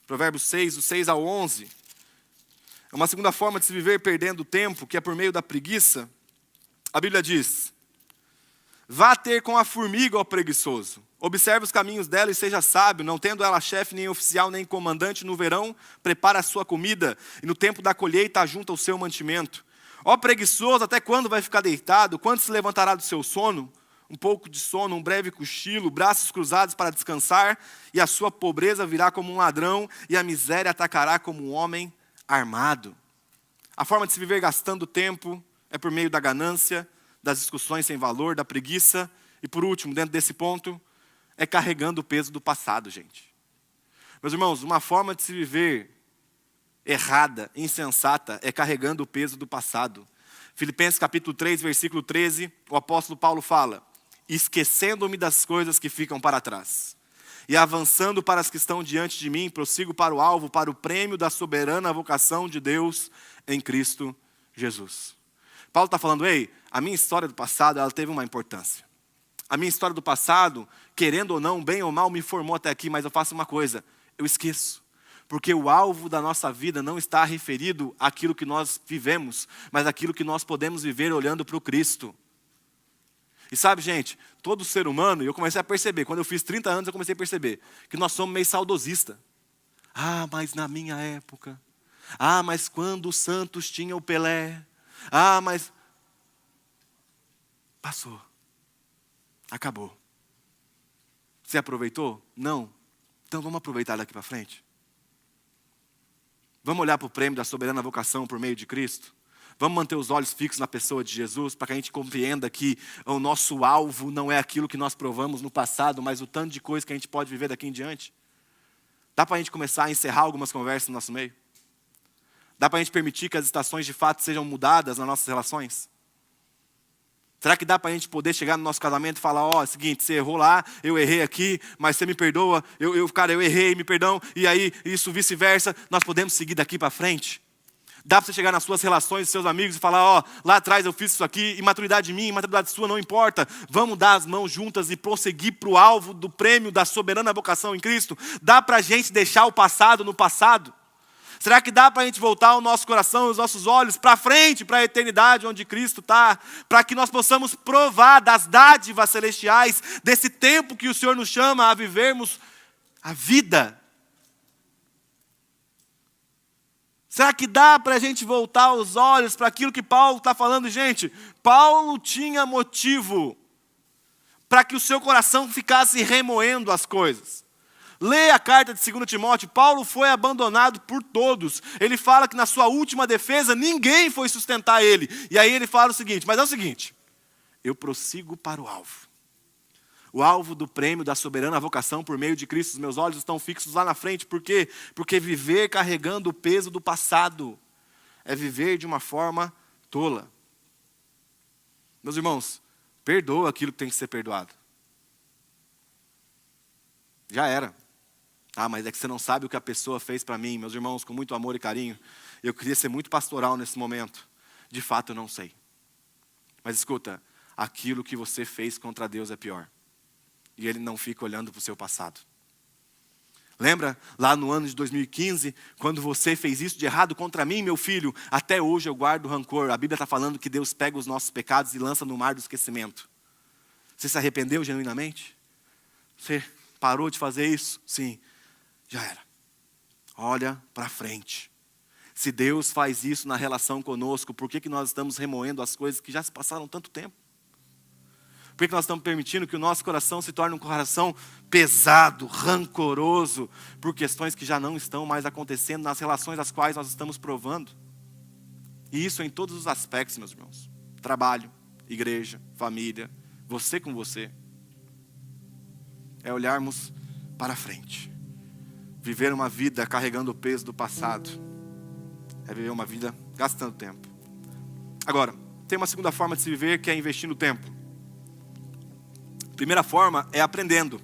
Provérbios 6, do 6 ao 11. É uma segunda forma de se viver perdendo tempo, que é por meio da preguiça. A Bíblia diz, vá ter com a formiga, ó preguiçoso. Observe os caminhos dela e seja sábio, não tendo ela chefe, nem oficial, nem comandante. No verão, prepara a sua comida, e no tempo da colheita, ajunta o seu mantimento. Ó preguiçoso, até quando vai ficar deitado? Quando se levantará do seu sono? Um pouco de sono, um breve cochilo, braços cruzados para descansar, e a sua pobreza virá como um ladrão, e a miséria atacará como um homem armado. A forma de se viver gastando tempo é por meio da ganância, das discussões sem valor, da preguiça, e por último, dentro desse ponto, é carregando o peso do passado, gente. Meus irmãos, uma forma de se viver errada, insensata, é carregando o peso do passado. Filipenses capítulo 3, versículo 13, o apóstolo Paulo fala, esquecendo-me das coisas que ficam para trás, e avançando para as que estão diante de mim, prossigo para o alvo, para o prêmio da soberana vocação de Deus em Cristo Jesus. Paulo está falando, ei, a minha história do passado, ela teve uma importância. A minha história do passado, querendo ou não, bem ou mal, me formou até aqui, mas eu faço uma coisa, eu esqueço. Porque o alvo da nossa vida não está referido àquilo que nós vivemos, mas àquilo que nós podemos viver olhando para o Cristo. E sabe, gente, todo ser humano, e eu comecei a perceber, quando eu fiz 30 anos, eu comecei a perceber que nós somos meio saudosistas. Ah, mas na minha época. Ah, mas quando os Santos tinham o Pelé. Ah, mas... Passou. Acabou. Você aproveitou? Não. Então vamos aproveitar daqui para frente. Vamos olhar para o prêmio da soberana vocação por meio de Cristo? Vamos manter os olhos fixos na pessoa de Jesus, para que a gente compreenda que o nosso alvo não é aquilo que nós provamos no passado, mas o tanto de coisa que a gente pode viver daqui em diante? Dá para a gente começar a encerrar algumas conversas no nosso meio? Dá para a gente permitir que as estações de fato sejam mudadas nas nossas relações? Será que dá para a gente poder chegar no nosso casamento e falar, ó, é o seguinte, você errou lá, eu errei aqui, mas você me perdoa, eu errei, me perdão, e aí isso vice-versa, nós podemos seguir daqui para frente? Dá para você chegar nas suas relações, seus amigos e falar, ó, lá atrás eu fiz isso aqui, imaturidade minha, imaturidade sua, não importa. Vamos dar as mãos juntas e prosseguir para o alvo do prêmio da soberana vocação em Cristo? Dá para a gente deixar o passado no passado? Será que dá para a gente voltar o nosso coração, os nossos olhos para frente, para a eternidade onde Cristo está? Para que nós possamos provar das dádivas celestiais, desse tempo que o Senhor nos chama a vivermos a vida. Será que dá para a gente voltar os olhos para aquilo que Paulo está falando? Gente, Paulo tinha motivo para que o seu coração ficasse remoendo as coisas. Leia a carta de 2 Timóteo, Paulo foi abandonado por todos. Ele fala que na sua última defesa, ninguém foi sustentar ele. E aí ele fala o seguinte, mas é o seguinte, eu prossigo para o alvo. O alvo do prêmio da soberana vocação por meio de Cristo, os meus olhos estão fixos lá na frente. Por quê? Porque viver carregando o peso do passado é viver de uma forma tola. Meus irmãos, perdoa aquilo que tem que ser perdoado. Já era. Ah, mas é que você não sabe o que a pessoa fez para mim. Meus irmãos, com muito amor e carinho, eu queria ser muito pastoral nesse momento. De fato, eu não sei. Mas escuta, aquilo que você fez contra Deus é pior. E Ele não fica olhando para o seu passado. Lembra lá no ano de 2015, quando você fez isso de errado contra mim, meu filho? Até hoje eu guardo rancor. A Bíblia está falando que Deus pega os nossos pecados e lança no mar do esquecimento. Você se arrependeu genuinamente? Você parou de fazer isso? Sim, já era. Olha para frente. Se Deus faz isso na relação conosco, por que nós estamos remoendo as coisas que já se passaram tanto tempo? Por que nós estamos permitindo que o nosso coração se torne um coração pesado, rancoroso, por questões que já não estão mais acontecendo nas relações das quais nós estamos provando? E isso em todos os aspectos, meus irmãos. Trabalho, igreja, família, você com você. É olharmos para frente. Viver uma vida carregando o peso do passado. É viver uma vida gastando tempo. Agora, tem uma segunda forma de se viver que é investindo tempo. A primeira forma é aprendendo.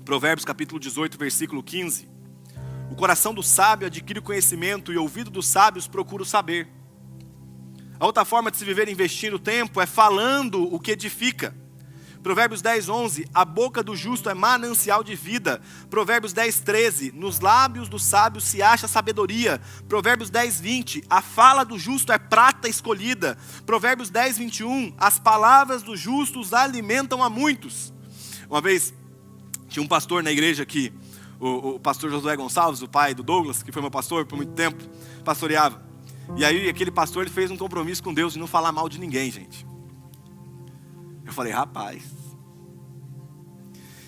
Provérbios capítulo 18, versículo 15. O coração do sábio adquire o conhecimento e o ouvido dos sábios procura o saber. A outra forma de se viver investindo tempo é falando o que edifica. Provérbios 10, 11. A boca do justo é manancial de vida. Provérbios 10, 13. Nos lábios do sábio se acha sabedoria. Provérbios 10, 20. A fala do justo é prata escolhida. Provérbios 10, 21. As palavras dos justos alimentam a muitos. Uma vez, tinha um pastor na igreja aqui, o pastor Josué Gonçalves, o pai do Douglas, que foi meu pastor por muito tempo, pastoreava. E aí aquele pastor ele fez um compromisso com Deus de não falar mal de ninguém, gente. Eu falei, rapaz.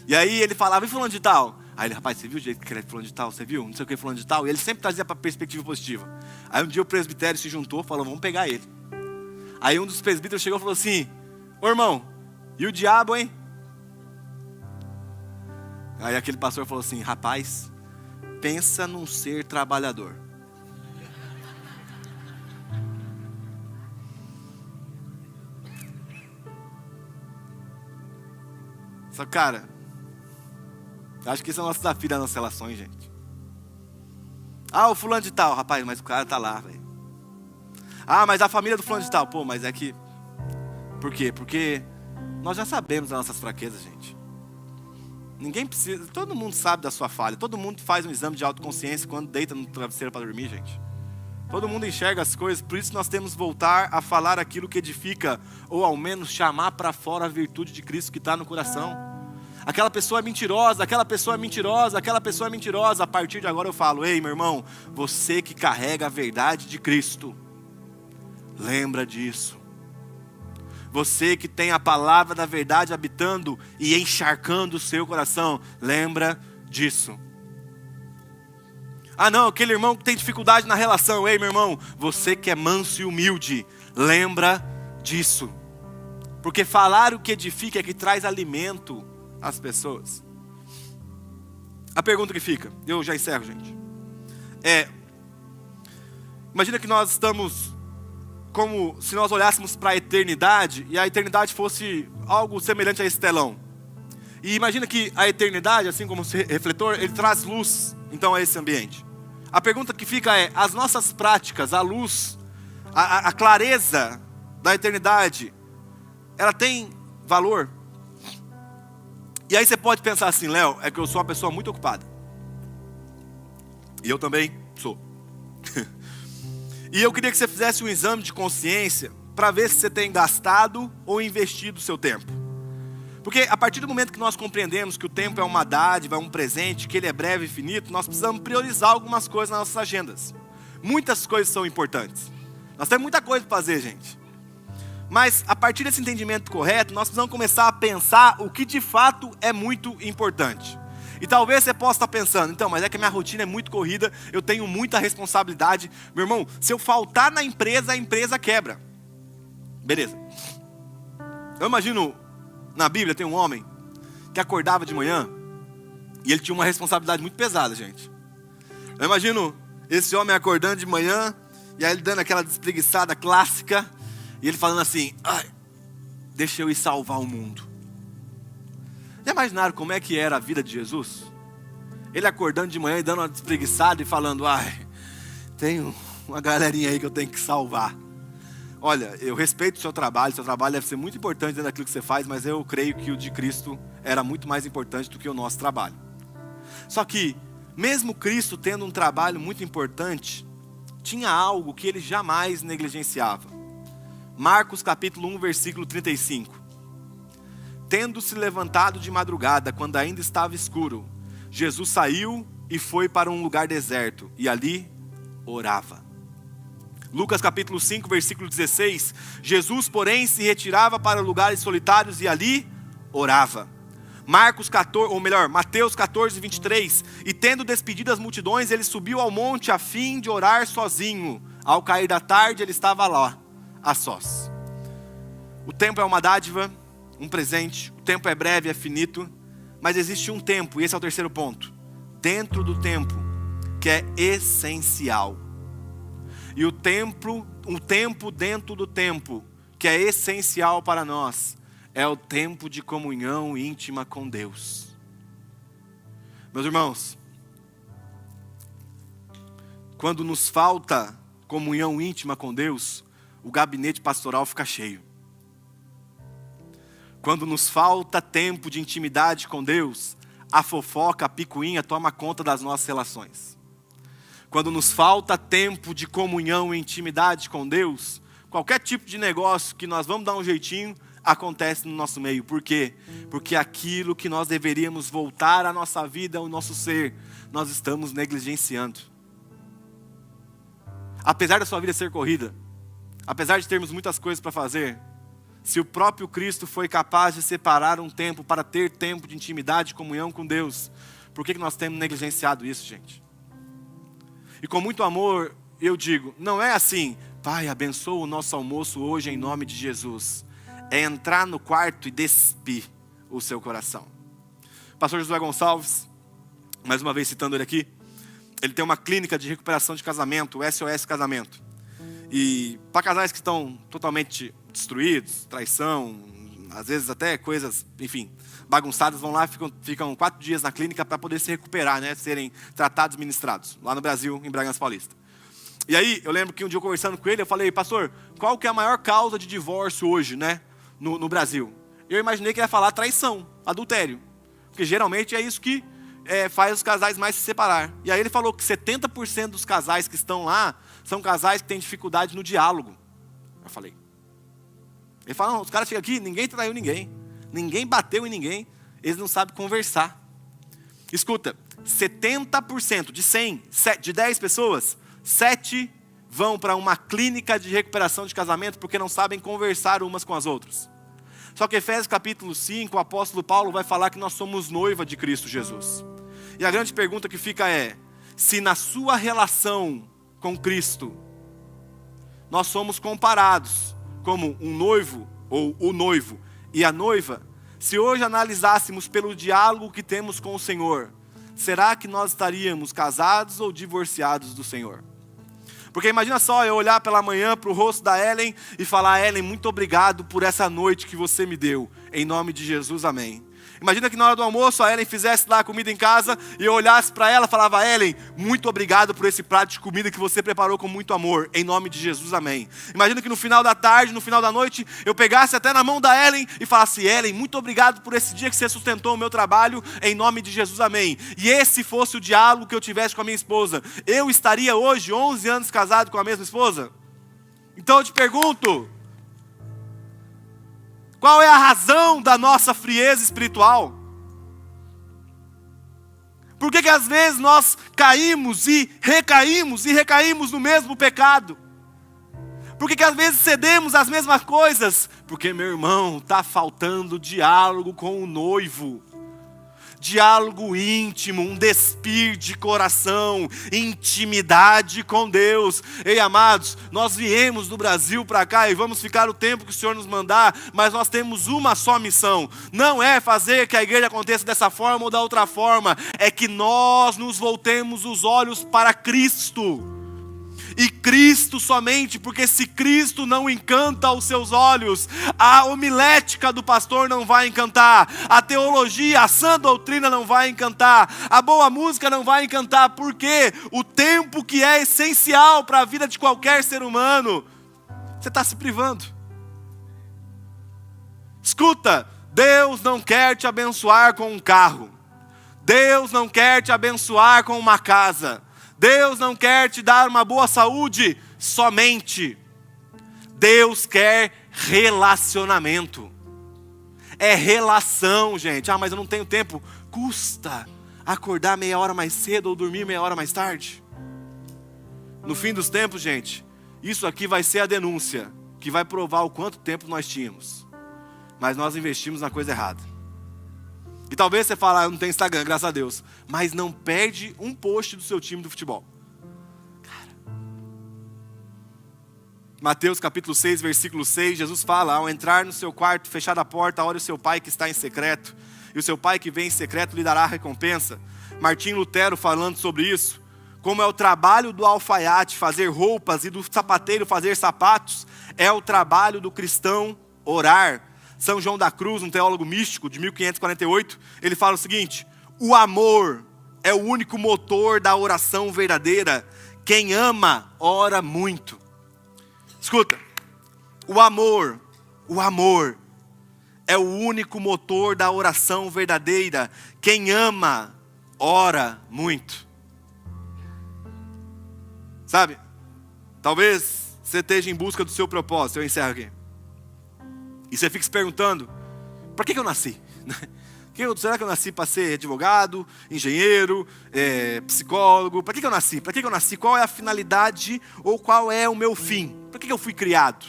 E aí ele falava, e fulano de tal? Aí ele, rapaz, você viu o jeito que ele é fulano de tal? Você viu? Não sei o que fulano de tal? E ele sempre trazia para perspectiva positiva. Aí um dia o presbitério se juntou, falou, vamos pegar ele. Aí um dos presbíteros chegou e falou assim, ô irmão, e o diabo, hein? Aí aquele pastor falou assim, rapaz, pensa num ser trabalhador. Só que, cara, acho que esse é o nosso desafio das nossas relações, gente. Ah, o fulano de tal, rapaz, mas o cara tá lá, velho. Ah, mas a família do fulano de tal, pô, mas é que... Por quê? Porque nós já sabemos das nossas fraquezas, gente. Ninguém precisa, todo mundo sabe da sua falha. Todo mundo faz um exame de autoconsciência quando deita no travesseiro para dormir, gente. Todo mundo enxerga as coisas, por isso nós temos que voltar a falar aquilo que edifica, ou ao menos chamar para fora a virtude de Cristo que está no coração. Aquela pessoa é mentirosa, aquela pessoa é mentirosa, aquela pessoa é mentirosa. A partir de agora eu falo, ei meu irmão, você que carrega a verdade de Cristo, lembra disso. Você que tem a palavra da verdade habitando e encharcando o seu coração, lembra disso. Ah não, aquele irmão que tem dificuldade na relação. Ei meu irmão, você que é manso e humilde, lembra disso. Porque falar o que edifica é que traz alimento às pessoas. A pergunta que fica, eu já encerro, gente. Imagina que nós estamos como se nós olhássemos para a eternidade e a eternidade fosse algo semelhante a esse telão. E imagina que a eternidade, assim como o refletor, ele traz luz então a esse ambiente. A pergunta que fica é: as nossas práticas, a luz, a clareza da eternidade, ela tem valor? E aí você pode pensar assim: Léo, é que eu sou uma pessoa muito ocupada. E eu também sou. E eu queria que você fizesse um exame de consciência para ver se você tem gastado ou investido o seu tempo. Porque a partir do momento que nós compreendemos que o tempo é uma dádiva, é um presente, que ele é breve e finito, nós precisamos priorizar algumas coisas nas nossas agendas. Muitas coisas são importantes. Nós temos muita coisa para fazer, gente. Mas a partir desse entendimento correto, nós precisamos começar a pensar o que de fato é muito importante. E talvez você possa estar pensando: então, mas é que a minha rotina é muito corrida, eu tenho muita responsabilidade. Meu irmão, se eu faltar na empresa, a empresa quebra. Beleza. Eu imagino, na Bíblia tem um homem que acordava de manhã e ele tinha uma responsabilidade muito pesada, gente. Eu imagino esse homem acordando de manhã e aí ele dando aquela despreguiçada clássica e ele falando assim: ai, deixa eu ir salvar o mundo. Já imaginaram como é que era a vida de Jesus? Ele acordando de manhã e dando uma despreguiçada e falando: ai, tem uma galerinha aí que eu tenho que salvar. Olha, eu respeito o seu trabalho deve ser muito importante dentro daquilo que você faz, mas eu creio que o de Cristo era muito mais importante do que o nosso trabalho. Só que, mesmo Cristo tendo um trabalho muito importante, tinha algo que ele jamais negligenciava. Marcos capítulo 1, versículo 35. Tendo-se levantado de madrugada, quando ainda estava escuro, Jesus saiu e foi para um lugar deserto, e ali orava. Lucas capítulo 5, versículo 16. Jesus, porém, se retirava para lugares solitários e ali orava. Mateus 14, 23. E tendo despedido as multidões, ele subiu ao monte a fim de orar sozinho. Ao cair da tarde, ele estava lá, a sós. O tempo é uma dádiva, um presente. O tempo é breve, é finito. Mas existe um tempo, e esse é o terceiro ponto, dentro do tempo, que é essencial. E o tempo dentro do tempo, que é essencial para nós, é o tempo de comunhão íntima com Deus. Meus irmãos, quando nos falta comunhão íntima com Deus, o gabinete pastoral fica cheio. Quando nos falta tempo de intimidade com Deus, a fofoca, a picuinha toma conta das nossas relações. Quando nos falta tempo de comunhão e intimidade com Deus, qualquer tipo de negócio que nós vamos dar um jeitinho, acontece no nosso meio. Por quê? Porque aquilo que nós deveríamos voltar à nossa vida, ao nosso ser, nós estamos negligenciando. Apesar da sua vida ser corrida, apesar de termos muitas coisas para fazer, se o próprio Cristo foi capaz de separar um tempo para ter tempo de intimidade e comunhão com Deus, por que nós temos negligenciado isso, gente? E com muito amor eu digo, não é assim: Pai, abençoa o nosso almoço hoje em nome de Jesus. É entrar no quarto e despir o seu coração. Pastor Josué Gonçalves, mais uma vez citando ele aqui, ele tem uma clínica de recuperação de casamento, o SOS Casamento. E para casais que estão totalmente destruídos, traição, às vezes até coisas, enfim, bagunçadas, vão lá, ficam 4 dias na clínica para poder se recuperar, né? Serem tratados, ministrados, lá no Brasil, em Bragança Paulista. E aí, eu lembro que um dia eu conversando com ele, eu falei: pastor, qual que é a maior causa de divórcio hoje, né, no Brasil? Eu imaginei que ele ia falar traição, adultério, porque geralmente é isso que faz os casais mais se separar. E aí ele falou que 70% dos casais que estão lá são casais que têm dificuldade no diálogo. Eu falei. Ele fala: não, os caras chegam aqui, ninguém traiu ninguém. Ninguém bateu em ninguém, eles não sabem conversar. Escuta, 70% de 100, de 10 pessoas, 7 vão para uma clínica de recuperação de casamento porque não sabem conversar umas com as outras. Só que Efésios capítulo 5, o apóstolo Paulo vai falar que nós somos noiva de Cristo Jesus. E a grande pergunta que fica é: se na sua relação com Cristo, nós somos comparados como um noivo ou o noivo e a noiva, se hoje analisássemos pelo diálogo que temos com o Senhor, será que nós estaríamos casados ou divorciados do Senhor? Porque imagina só eu olhar pela manhã para o rosto da Ellen e falar: Ellen, muito obrigado por essa noite que você me deu. Em nome de Jesus, amém. Imagina que na hora do almoço a Ellen fizesse lá a comida em casa e eu olhasse para ela e falava: Ellen, muito obrigado por esse prato de comida que você preparou com muito amor. Em nome de Jesus, amém. Imagina que no final da tarde, no final da noite, eu pegasse até na mão da Ellen e falasse: Ellen, muito obrigado por esse dia que você sustentou o meu trabalho. Em nome de Jesus, amém. E esse fosse o diálogo que eu tivesse com a minha esposa, eu estaria hoje 11 anos casado com a mesma esposa? Então eu te pergunto, qual é a razão da nossa frieza espiritual? Por que às vezes nós caímos e recaímos no mesmo pecado? Por que às vezes cedemos às mesmas coisas? Porque, meu irmão, está faltando diálogo com o noivo. Diálogo íntimo, um despir de coração, intimidade com Deus. Ei, amados, nós viemos do Brasil para cá e vamos ficar o tempo que o Senhor nos mandar, mas nós temos uma só missão. Não é fazer que a igreja aconteça dessa forma ou da outra forma, é que nós nos voltemos os olhos para Cristo. E Cristo somente, porque se Cristo não encanta os seus olhos, a homilética do pastor não vai encantar, a teologia, a sã doutrina não vai encantar, a boa música não vai encantar, porque o tempo que é essencial para a vida de qualquer ser humano, você está se privando. Escuta, Deus não quer te abençoar com um carro, Deus não quer te abençoar com uma casa, Deus não quer te dar uma boa saúde somente. Deus quer relacionamento. É relação, gente. Ah, mas eu não tenho tempo. Custa acordar meia hora mais cedo ou dormir meia hora mais tarde. No fim dos tempos, gente, isso aqui vai ser a denúncia que vai provar o quanto tempo nós tínhamos. Mas nós investimos na coisa errada. E talvez você fale: eu não tenho Instagram, graças a Deus. Mas não perde um post do seu time do futebol. Cara. Mateus capítulo 6, versículo 6, Jesus fala: ao entrar no seu quarto, fechada a porta, ore o seu pai que está em secreto. E o seu pai que vem em secreto lhe dará a recompensa. Martim Lutero falando sobre isso. Como é o trabalho do alfaiate fazer roupas e do sapateiro fazer sapatos, é o trabalho do cristão orar. São João da Cruz, um teólogo místico de 1548, ele fala o seguinte: o amor é o único motor da oração verdadeira. Quem ama, ora muito. Escuta, o amor é o único motor da oração verdadeira. Quem ama, ora muito. Sabe, talvez você esteja em busca do seu propósito. Eu encerro aqui. E você fica se perguntando: para que eu nasci? Será que eu nasci para ser advogado, engenheiro, psicólogo? Para que eu nasci? Para que eu nasci? Qual é a finalidade ou qual é o meu fim? Para que eu fui criado?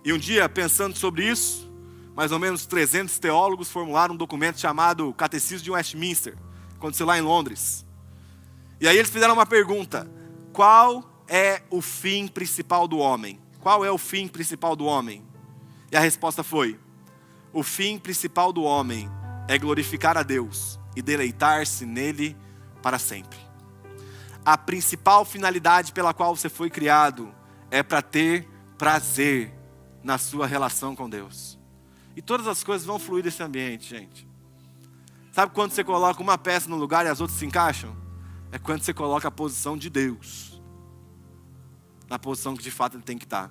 E um dia, pensando sobre isso, mais ou menos 300 teólogos formularam um documento chamado Catecismo de Westminster. Aconteceu lá em Londres. E aí eles fizeram uma pergunta: qual é o fim principal do homem? Qual é o fim principal do homem? E a resposta foi: o fim principal do homem é glorificar a Deus e deleitar-se nele para sempre. A principal finalidade pela qual você foi criado é para ter prazer na sua relação com Deus. E todas as coisas vão fluir desse ambiente, gente. Sabe quando você coloca uma peça no lugar e as outras se encaixam? É quando você coloca a posição de Deus na posição que de fato ele tem que estar.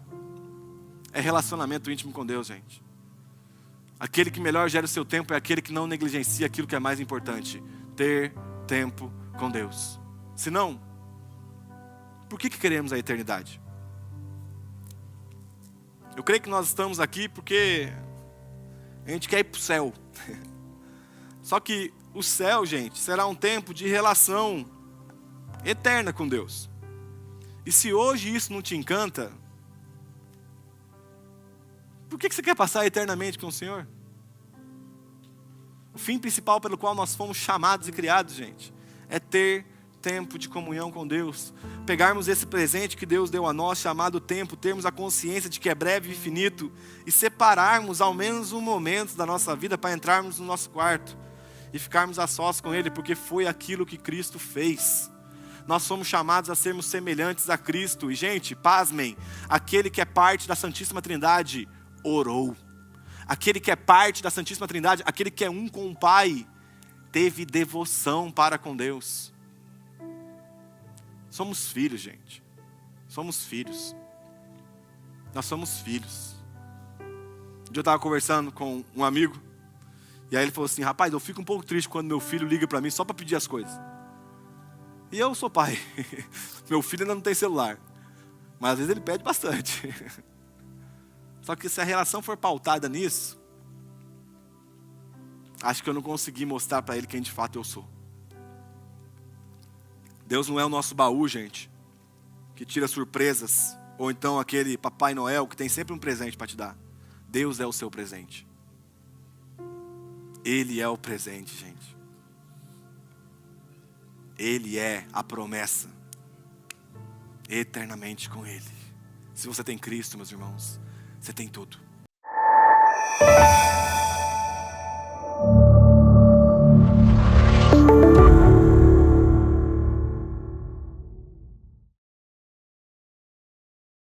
É relacionamento íntimo com Deus, gente. Aquele que melhor gera o seu tempo é aquele que não negligencia aquilo que é mais importante: ter tempo com Deus. Senão, por que queremos a eternidade? Eu creio que nós estamos aqui porque a gente quer ir para o céu. Só que o céu, gente, será um tempo de relação eterna com Deus. E se hoje isso não te encanta, por que você quer passar eternamente com o Senhor? O fim principal pelo qual nós fomos chamados e criados, gente, é ter tempo de comunhão com Deus. Pegarmos esse presente que Deus deu a nós, chamado tempo, termos a consciência de que é breve e finito, e separarmos ao menos um momento da nossa vida para entrarmos no nosso quarto e ficarmos a sós com Ele, porque foi aquilo que Cristo fez. Nós somos chamados a sermos semelhantes a Cristo. E, gente, pasmem, aquele que é parte da Santíssima Trindade orou. aquele que é parte da Santíssima Trindade, aquele que é um com o Pai, teve devoção para com Deus. Somos filhos, gente. Somos filhos. Nós somos filhos. Um dia eu estava conversando com um amigo, e aí ele falou assim, rapaz, eu fico um pouco triste quando meu filho liga para mim só para pedir as coisas. E eu sou pai. Meu filho ainda não tem celular. Mas às vezes ele pede bastante. Só que se a relação for pautada nisso, acho que eu não consegui mostrar para ele quem de fato eu sou. Deus não é o nosso baú, gente, que tira surpresas. Ou então aquele Papai Noel que tem sempre um presente para te dar. Deus é o seu presente. Ele é o presente, gente. Ele é a promessa. Eternamente com Ele. Se você tem Cristo, meus irmãos, você tem tudo.